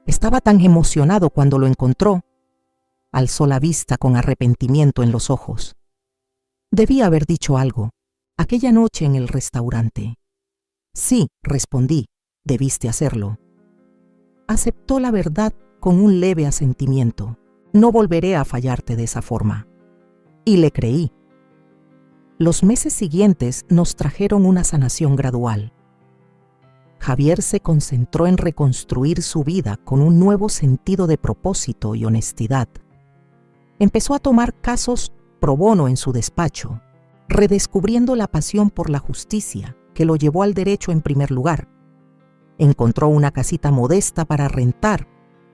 S1: Estaba tan emocionado cuando lo encontró. Alzó la vista con arrepentimiento en los ojos. Debía haber dicho algo, aquella noche en el restaurante. Sí, respondí, debiste hacerlo. Aceptó la verdad con un leve asentimiento. No volveré a fallarte de esa forma. Y le creí. Los meses siguientes nos trajeron una sanación gradual. Javier se concentró en reconstruir su vida con un nuevo sentido de propósito y honestidad. Empezó a tomar casos pro bono en su despacho, redescubriendo la pasión por la justicia que lo llevó al derecho en primer lugar. Encontró una casita modesta para rentar,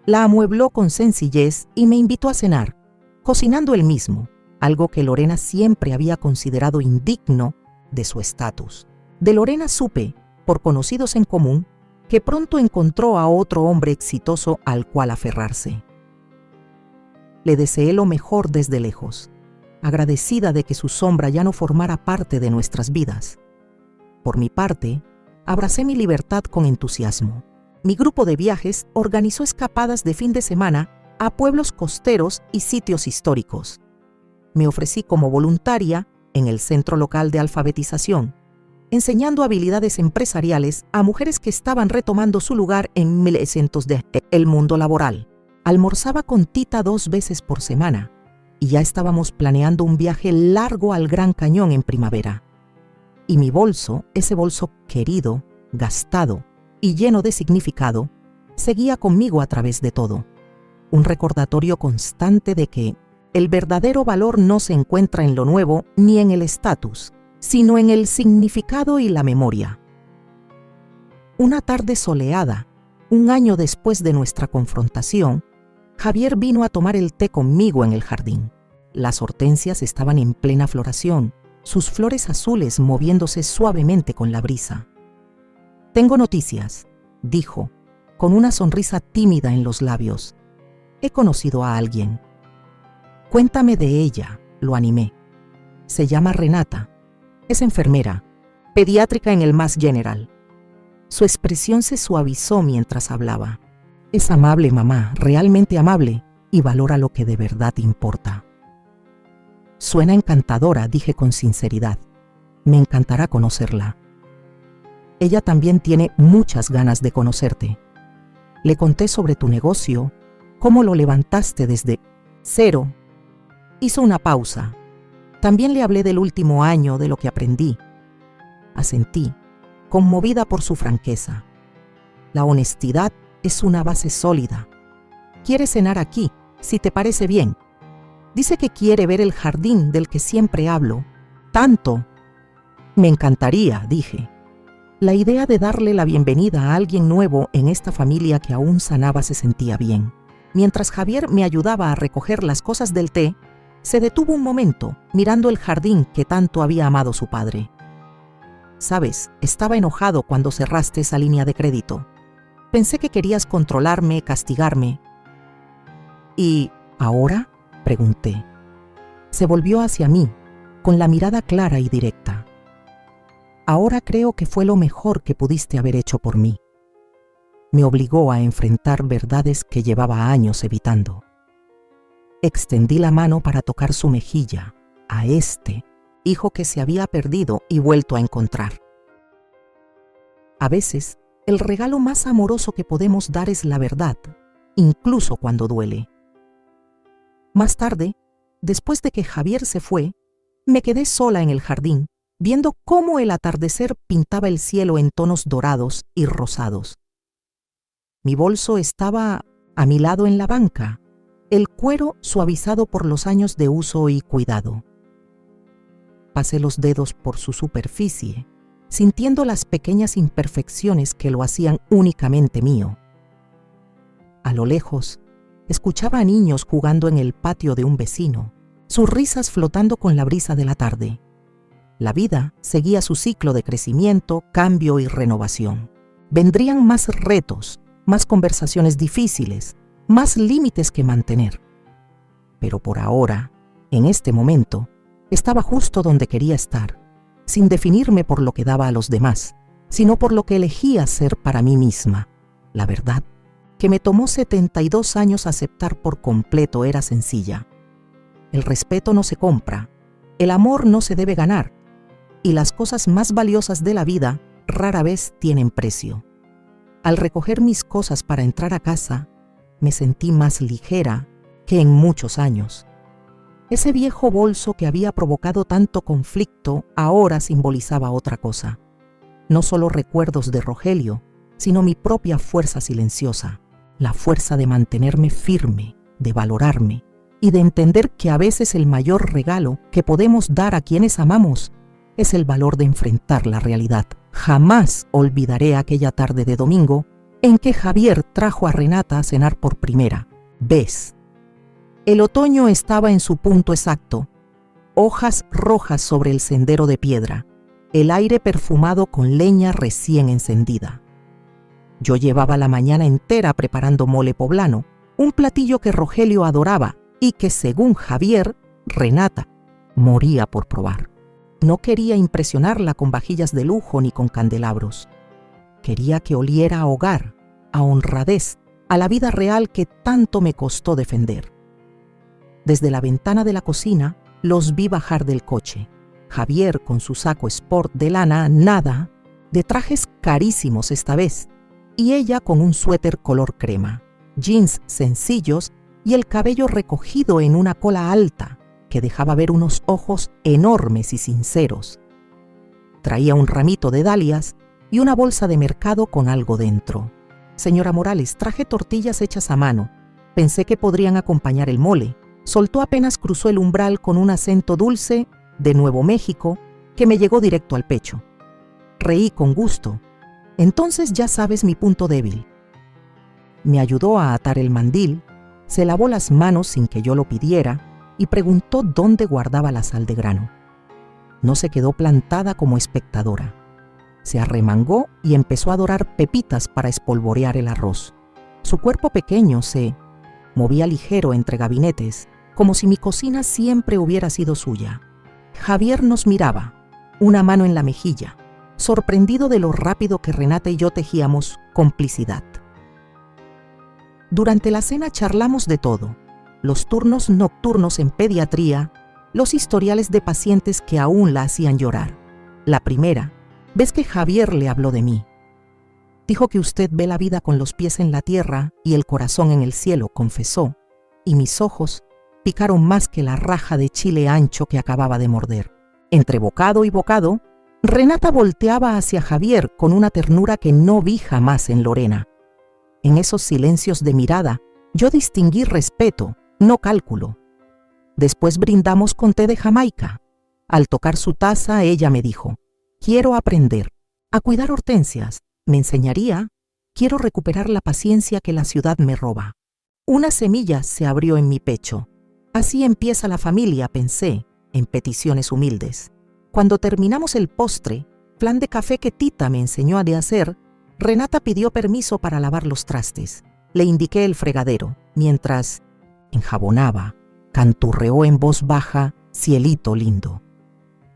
S1: la amuebló con sencillez y me invitó a cenar, cocinando él mismo, algo que Lorena siempre había considerado indigno de su estatus. De Lorena supe, por conocidos en común, que pronto encontró a otro hombre exitoso al cual aferrarse. Le deseé lo mejor desde lejos, agradecida de que su sombra ya no formara parte de nuestras vidas. Por mi parte, abracé mi libertad con entusiasmo. Mi grupo de viajes organizó escapadas de fin de semana a pueblos costeros y sitios históricos. Me ofrecí como voluntaria en el centro local de alfabetización, enseñando habilidades empresariales a mujeres que estaban retomando su lugar en el mundo laboral. Almorzaba con Tita 2 veces por semana y ya estábamos planeando un viaje largo al Gran Cañón en primavera. Y mi bolso, ese bolso querido, gastado y lleno de significado, seguía conmigo a través de todo. Un recordatorio constante de que el verdadero valor no se encuentra en lo nuevo ni en el estatus, sino en el significado y la memoria. Una tarde soleada, un año después de nuestra confrontación, Javier vino a tomar el té conmigo en el jardín. Las hortensias estaban en plena floración, sus flores azules moviéndose suavemente con la brisa. «Tengo noticias», dijo, con una sonrisa tímida en los labios. «He conocido a alguien». «Cuéntame de ella», lo animé. «Se llama Renata. Es enfermera, pediátrica en el Mass General». Su expresión se suavizó mientras hablaba. «Es amable, mamá, realmente amable, y valora lo que de verdad importa». «Suena encantadora», dije con sinceridad. «Me encantará conocerla». «Ella también tiene muchas ganas de conocerte. Le conté sobre tu negocio, cómo lo levantaste desde cero». Hizo una pausa. «También le hablé del último año, de lo que aprendí». Asentí, conmovida por su franqueza. «La honestidad es una base sólida. Quiere cenar aquí, si te parece bien. Dice que quiere ver el jardín del que siempre hablo. Tanto». «Me encantaría», dije. La idea de darle la bienvenida a alguien nuevo en esta familia que aún sanaba se sentía bien. Mientras Javier me ayudaba a recoger las cosas del té, se detuvo un momento mirando el jardín que tanto había amado su padre. «Sabes, estaba enojado cuando cerraste esa línea de crédito. Pensé que querías controlarme, castigarme». «¿Y ahora?», pregunté. Se volvió hacia mí, con la mirada clara y directa. «Ahora creo que fue lo mejor que pudiste haber hecho por mí». Me obligó a enfrentar verdades que llevaba años evitando. Extendí la mano para tocar su mejilla, a este hijo que se había perdido y vuelto a encontrar. A veces, el regalo más amoroso que podemos dar es la verdad, incluso cuando duele. Más tarde, después de que Javier se fue, me quedé sola en el jardín, viendo cómo el atardecer pintaba el cielo en tonos dorados y rosados. Mi bolso estaba a mi lado en la banca, el cuero suavizado por los años de uso y cuidado. Pasé los dedos por su superficie, sintiendo las pequeñas imperfecciones que lo hacían únicamente mío. A lo lejos, escuchaba a niños jugando en el patio de un vecino, sus risas flotando con la brisa de la tarde. La vida seguía su ciclo de crecimiento, cambio y renovación. Vendrían más retos, más conversaciones difíciles, más límites que mantener. Pero por ahora, en este momento, estaba justo donde quería estar, sin definirme por lo que daba a los demás, sino por lo que elegía ser para mí misma. La verdad, que me tomó 72 años aceptar por completo, era sencilla. El respeto no se compra, el amor no se debe ganar, y las cosas más valiosas de la vida rara vez tienen precio. Al recoger mis cosas para entrar a casa, me sentí más ligera que en muchos años. Ese viejo bolso que había provocado tanto conflicto ahora simbolizaba otra cosa. No solo recuerdos de Rogelio, sino mi propia fuerza silenciosa, la fuerza de mantenerme firme, de valorarme, y de entender que a veces el mayor regalo que podemos dar a quienes amamos es el valor de enfrentar la realidad. Jamás olvidaré aquella tarde de domingo en que Javier trajo a Renata a cenar por primera vez. El otoño estaba en su punto exacto, hojas rojas sobre el sendero de piedra, el aire perfumado con leña recién encendida. Yo llevaba la mañana entera preparando mole poblano, un platillo que Rogelio adoraba y que, según Javier, Renata moría por probar. No quería impresionarla con vajillas de lujo ni con candelabros. Quería que oliera a hogar, a honradez, a la vida real que tanto me costó defender. Desde la ventana de la cocina los vi bajar del coche. Javier con su saco sport de lana nada, de trajes carísimos esta vez, y ella con un suéter color crema, jeans sencillos y el cabello recogido en una cola alta que dejaba ver unos ojos enormes y sinceros. Traía un ramito de dalias y una bolsa de mercado con algo dentro. Señora Morales, traje tortillas hechas a mano. Pensé que podrían acompañar el mole. Soltó apenas cruzó el umbral con un acento dulce de Nuevo México que me llegó directo al pecho. Reí con gusto. Entonces ya sabes mi punto débil. Me ayudó a atar el mandil, se lavó las manos sin que yo lo pidiera y preguntó dónde guardaba la sal de grano. No se quedó plantada como espectadora. Se arremangó y empezó a dorar pepitas para espolvorear el arroz. Su cuerpo pequeño se movía ligero entre gabinetes, como si mi cocina siempre hubiera sido suya. Javier nos miraba, una mano en la mejilla, sorprendido de lo rápido que Renata y yo tejíamos complicidad. Durante la cena charlamos de todo, los turnos nocturnos en pediatría, los historiales de pacientes que aún la hacían llorar. La primera vez que Javier le habló de mí. Dijo que usted ve la vida con los pies en la tierra y el corazón en el cielo, confesó, y mis ojos picaron más que la raja de chile ancho que acababa de morder. Entre bocado y bocado, Renata volteaba hacia Javier con una ternura que no vi jamás en Lorena. En esos silencios de mirada, yo distinguí respeto, no cálculo. Después brindamos con té de Jamaica. Al tocar su taza, ella me dijo: quiero aprender a cuidar hortensias. Me enseñaría. Quiero recuperar la paciencia que la ciudad me roba. Una semilla se abrió en mi pecho. Así empieza la familia, pensé, en peticiones humildes. Cuando terminamos el postre, flan de café que Tita me enseñó a hacer, Renata pidió permiso para lavar los trastes. Le indiqué el fregadero, mientras enjabonaba, canturreó en voz baja: cielito lindo.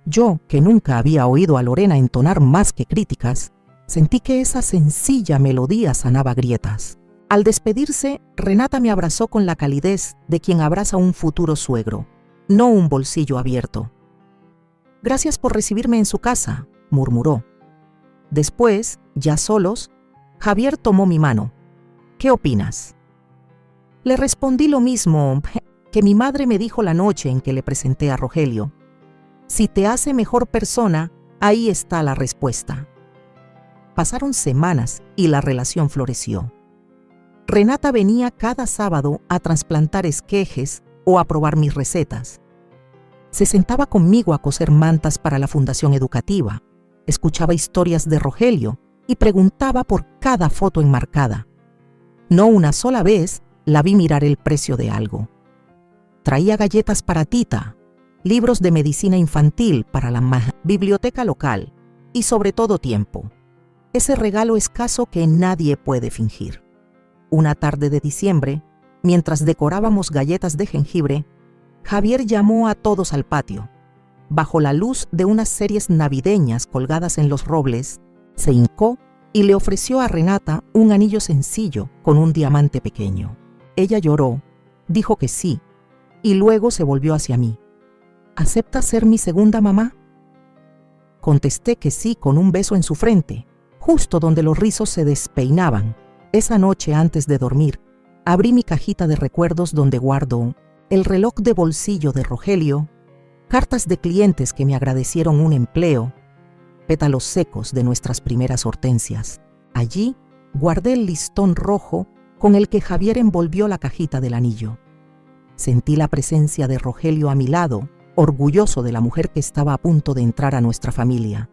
S1: Yo, que nunca había oído a Lorena entonar más que críticas, sentí que esa sencilla melodía sanaba grietas. Al despedirse, Renata me abrazó con la calidez de quien abraza un futuro suegro, no un bolsillo abierto. Gracias por recibirme en su casa, murmuró. Después, ya solos, Javier tomó mi mano. ¿Qué opinas? Le respondí lo mismo que mi madre me dijo la noche en que le presenté a Rogelio. Si te hace mejor persona, ahí está la respuesta. Pasaron semanas y la relación floreció. Renata venía cada sábado a trasplantar esquejes o a probar mis recetas. Se sentaba conmigo a coser mantas para la fundación educativa, escuchaba historias de Rogelio y preguntaba por cada foto enmarcada. No una sola vez la vi mirar el precio de algo. Traía galletas para Tita, libros de medicina infantil para la biblioteca local y sobre todo tiempo. Ese regalo escaso que nadie puede fingir. Una tarde de diciembre, mientras decorábamos galletas de jengibre, Javier llamó a todos al patio. Bajo la luz de unas series navideñas colgadas en los robles, se hincó y le ofreció a Renata un anillo sencillo con un diamante pequeño. Ella lloró, dijo que sí, y luego se volvió hacia mí. ¿Acepta ser mi segunda mamá? Contesté que sí con un beso en su frente, justo donde los rizos se despeinaban. Esa noche antes de dormir, abrí mi cajita de recuerdos donde guardo el reloj de bolsillo de Rogelio, cartas de clientes que me agradecieron un empleo, pétalos secos de nuestras primeras hortensias. Allí guardé el listón rojo con el que Javier envolvió la cajita del anillo. Sentí la presencia de Rogelio a mi lado, orgulloso de la mujer que estaba a punto de entrar a nuestra familia.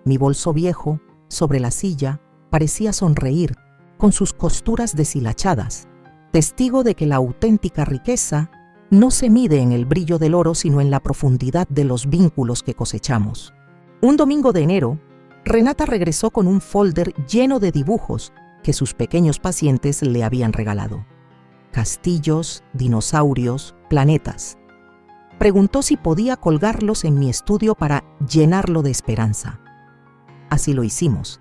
S1: Mi bolso viejo, sobre la silla, parecía sonreír, con sus costuras deshilachadas, testigo de que la auténtica riqueza no se mide en el brillo del oro, sino en la profundidad de los vínculos que cosechamos. Un domingo de enero, Renata regresó con un folder lleno de dibujos que sus pequeños pacientes le habían regalado. Castillos, dinosaurios, planetas. Preguntó si podía colgarlos en mi estudio para llenarlo de esperanza. Así lo hicimos.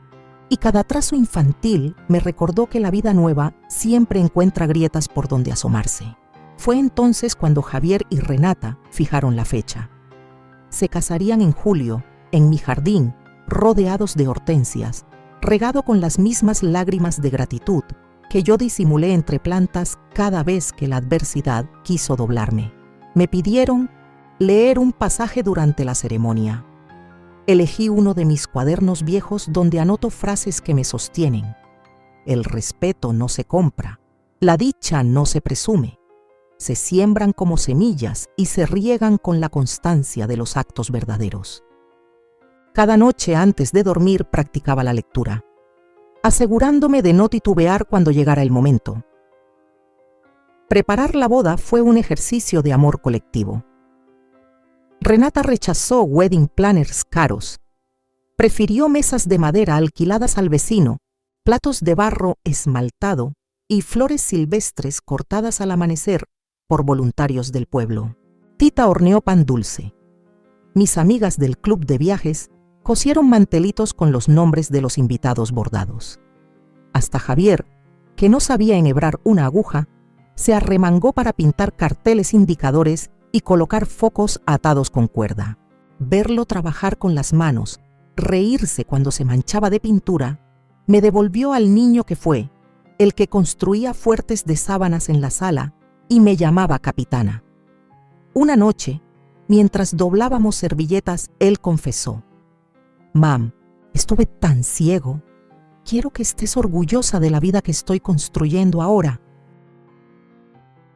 S1: Y cada trazo infantil me recordó que la vida nueva siempre encuentra grietas por donde asomarse. Fue entonces cuando Javier y Renata fijaron la fecha. Se casarían en julio, en mi jardín, rodeados de hortensias, regado con las mismas lágrimas de gratitud que yo disimulé entre plantas cada vez que la adversidad quiso doblarme. Me pidieron leer un pasaje durante la ceremonia. Elegí uno de mis cuadernos viejos donde anoto frases que me sostienen. El respeto no se compra, la dicha no se presume. Se siembran como semillas y se riegan con la constancia de los actos verdaderos. Cada noche antes de dormir practicaba la lectura, asegurándome de no titubear cuando llegara el momento. Preparar la boda fue un ejercicio de amor colectivo. Renata rechazó wedding planners caros. Prefirió mesas de madera alquiladas al vecino, platos de barro esmaltado y flores silvestres cortadas al amanecer por voluntarios del pueblo. Tita horneó pan dulce. Mis amigas del club de viajes cosieron mantelitos con los nombres de los invitados bordados. Hasta Javier, que no sabía enhebrar una aguja, se arremangó para pintar carteles indicadores y colocar focos atados con cuerda. Verlo trabajar con las manos, reírse cuando se manchaba de pintura, me devolvió al niño que fue, el que construía fuertes de sábanas en la sala y me llamaba capitana. Una noche, mientras doblábamos servilletas, él confesó: «Mam, estuve tan ciego. Quiero que estés orgullosa de la vida que estoy construyendo ahora».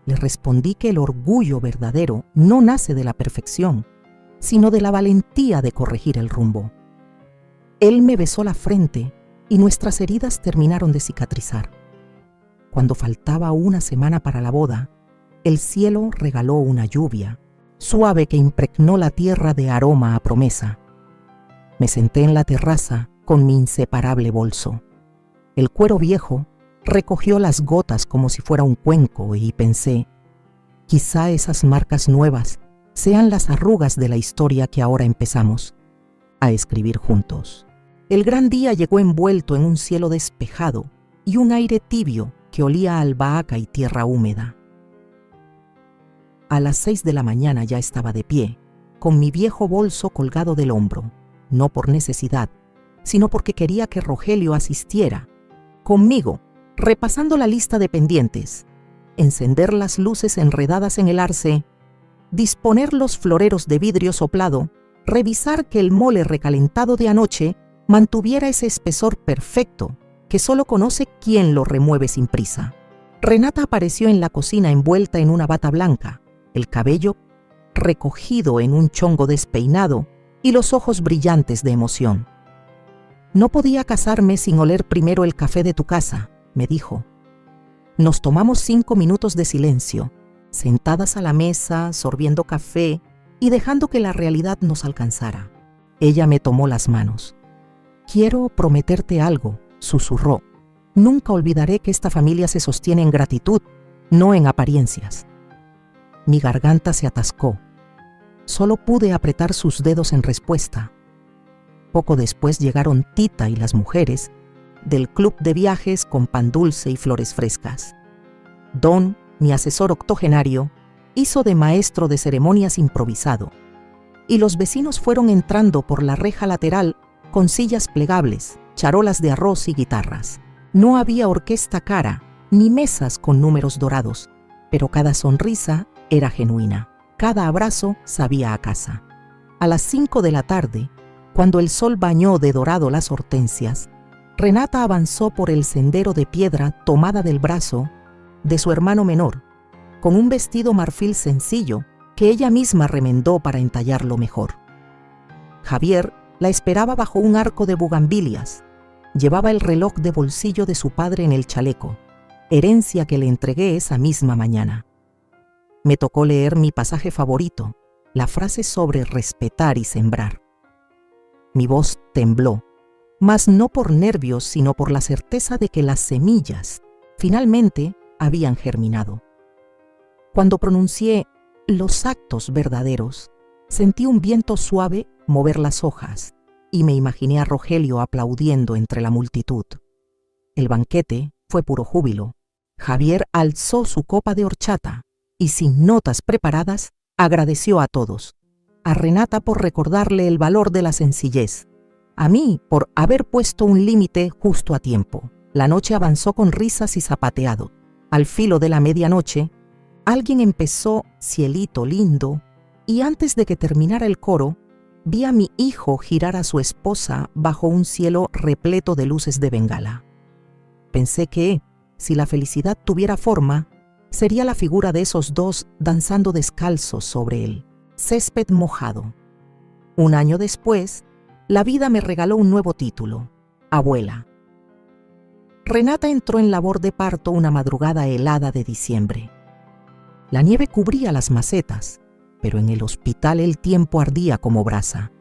S1: Le respondí que el orgullo verdadero no nace de la perfección, sino de la valentía de corregir el rumbo. Él me besó la frente y nuestras heridas terminaron de cicatrizar. Cuando faltaba una semana para la boda, el cielo regaló una lluvia suave que impregnó la tierra de aroma a promesa. Me senté en la terraza con mi inseparable bolso. El cuero viejo recogió las gotas como si fuera un cuenco y pensé, quizá esas marcas nuevas sean las arrugas de la historia que ahora empezamos a escribir juntos. El gran día llegó envuelto en un cielo despejado y un aire tibio que olía a albahaca y tierra húmeda. A las 6 de la mañana ya estaba de pie, con mi viejo bolso colgado del hombro, no por necesidad, sino porque quería que Rogelio asistiera conmigo, repasando la lista de pendientes, encender las luces enredadas en el arce, disponer los floreros de vidrio soplado, revisar que el mole recalentado de anoche mantuviera ese espesor perfecto que solo conoce quien lo remueve sin prisa. Renata apareció en la cocina envuelta en una bata blanca, el cabello recogido en un chongo despeinado y los ojos brillantes de emoción. «No podía casarme sin oler primero el café de tu casa», me dijo. Nos tomamos 5 minutos de silencio, sentadas a la mesa, sorbiendo café y dejando que la realidad nos alcanzara. Ella me tomó las manos. «Quiero prometerte algo», susurró. «Nunca olvidaré que esta familia se sostiene en gratitud, no en apariencias». Mi garganta se atascó. Solo pude apretar sus dedos en respuesta. Poco después llegaron Tita y las mujeres del club de viajes con pan dulce y flores frescas. Don, mi asesor octogenario, hizo de maestro de ceremonias improvisado, y los vecinos fueron entrando por la reja lateral con sillas plegables, charolas de arroz y guitarras. No había orquesta cara ni mesas con números dorados, pero cada sonrisa era genuina, cada abrazo sabía a casa. A las 5 de la tarde, cuando el sol bañó de dorado las hortensias, Renata avanzó por el sendero de piedra tomada del brazo de su hermano menor, con un vestido marfil sencillo que ella misma remendó para entallarlo mejor. Javier la esperaba bajo un arco de bugambilias. Llevaba el reloj de bolsillo de su padre en el chaleco, herencia que le entregué esa misma mañana. Me tocó leer mi pasaje favorito, la frase sobre respetar y sembrar. Mi voz tembló, mas no por nervios, sino por la certeza de que las semillas finalmente habían germinado. Cuando pronuncié los actos verdaderos, sentí un viento suave mover las hojas y me imaginé a Rogelio aplaudiendo entre la multitud. El banquete fue puro júbilo. Javier alzó su copa de horchata y, sin notas preparadas, agradeció a todos. A Renata por recordarle el valor de la sencillez. A mí por haber puesto un límite justo a tiempo. La noche avanzó con risas y zapateado. Al filo de la medianoche, alguien empezó Cielito lindo y antes de que terminara el coro, vi a mi hijo girar a su esposa bajo un cielo repleto de luces de bengala. Pensé que, si la felicidad tuviera forma, sería la figura de esos dos danzando descalzos sobre el césped mojado. Un año después, la vida me regaló un nuevo título, abuela. Renata entró en labor de parto una madrugada helada de diciembre. La nieve cubría las macetas, pero en el hospital el tiempo ardía como brasa.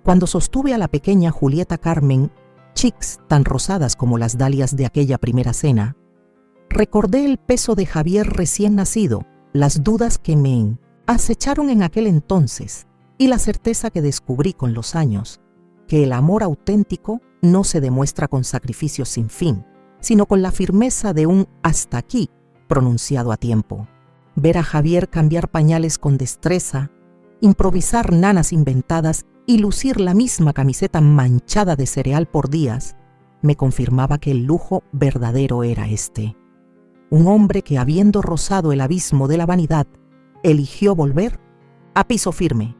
S1: Cuando sostuve a la pequeña Julieta Carmen, cheeks tan rosadas como las dalias de aquella primera cena, recordé el peso de Javier recién nacido, las dudas que me acecharon en aquel entonces y la certeza que descubrí con los años, que el amor auténtico no se demuestra con sacrificios sin fin, sino con la firmeza de un hasta aquí pronunciado a tiempo. Ver a Javier cambiar pañales con destreza, improvisar nanas inventadas y lucir la misma camiseta manchada de cereal por días, me confirmaba que el lujo verdadero era este. Un hombre que, habiendo rozado el abismo de la vanidad, eligió volver a piso firme.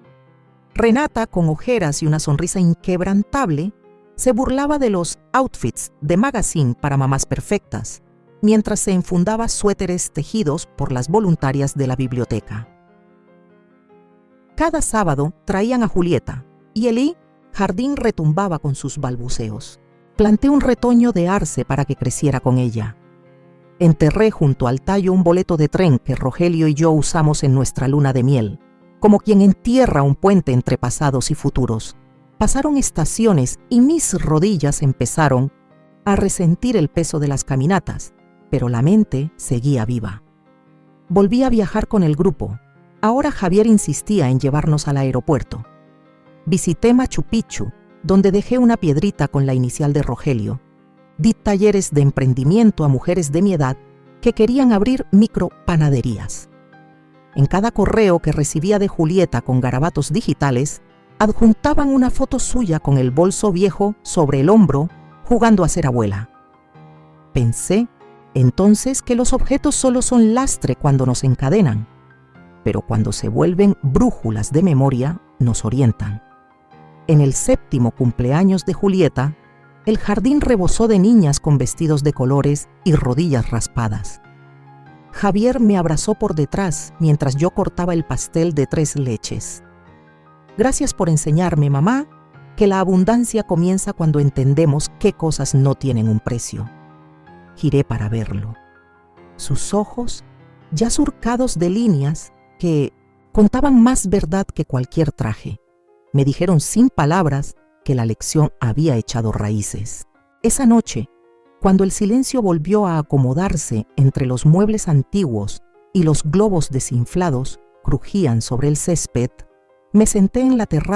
S1: Renata, con ojeras y una sonrisa inquebrantable, se burlaba de los outfits de magazine para mamás perfectas, mientras se enfundaba suéteres tejidos por las voluntarias de la biblioteca. Cada sábado traían a Julieta, y el jardín retumbaba con sus balbuceos. Planté un retoño de arce para que creciera con ella. Enterré junto al tallo un boleto de tren que Rogelio y yo usamos en nuestra luna de miel, como quien entierra un puente entre pasados y futuros. Pasaron estaciones y mis rodillas empezaron a resentir el peso de las caminatas, pero la mente seguía viva. Volví a viajar con el grupo. Ahora Javier insistía en llevarnos al aeropuerto. Visité Machu Picchu, donde dejé una piedrita con la inicial de Rogelio. Di talleres de emprendimiento a mujeres de mi edad que querían abrir micropanaderías. En cada correo que recibía de Julieta con garabatos digitales, adjuntaban una foto suya con el bolso viejo sobre el hombro, jugando a ser abuela. Pensé entonces que los objetos solo son lastre cuando nos encadenan, pero cuando se vuelven brújulas de memoria, nos orientan. En el 7º cumpleaños de Julieta, el jardín rebosó de niñas con vestidos de colores y rodillas raspadas. Javier me abrazó por detrás mientras yo cortaba el pastel de 3 leches. Gracias por enseñarme, mamá, que la abundancia comienza cuando entendemos qué cosas no tienen un precio. Giré para verlo. Sus ojos, ya surcados de líneas que contaban más verdad que cualquier traje, me dijeron sin palabras que la lección había echado raíces. Esa noche, cuando el silencio volvió a acomodarse entre los muebles antiguos y los globos desinflados crujían sobre el césped, me senté en la terraza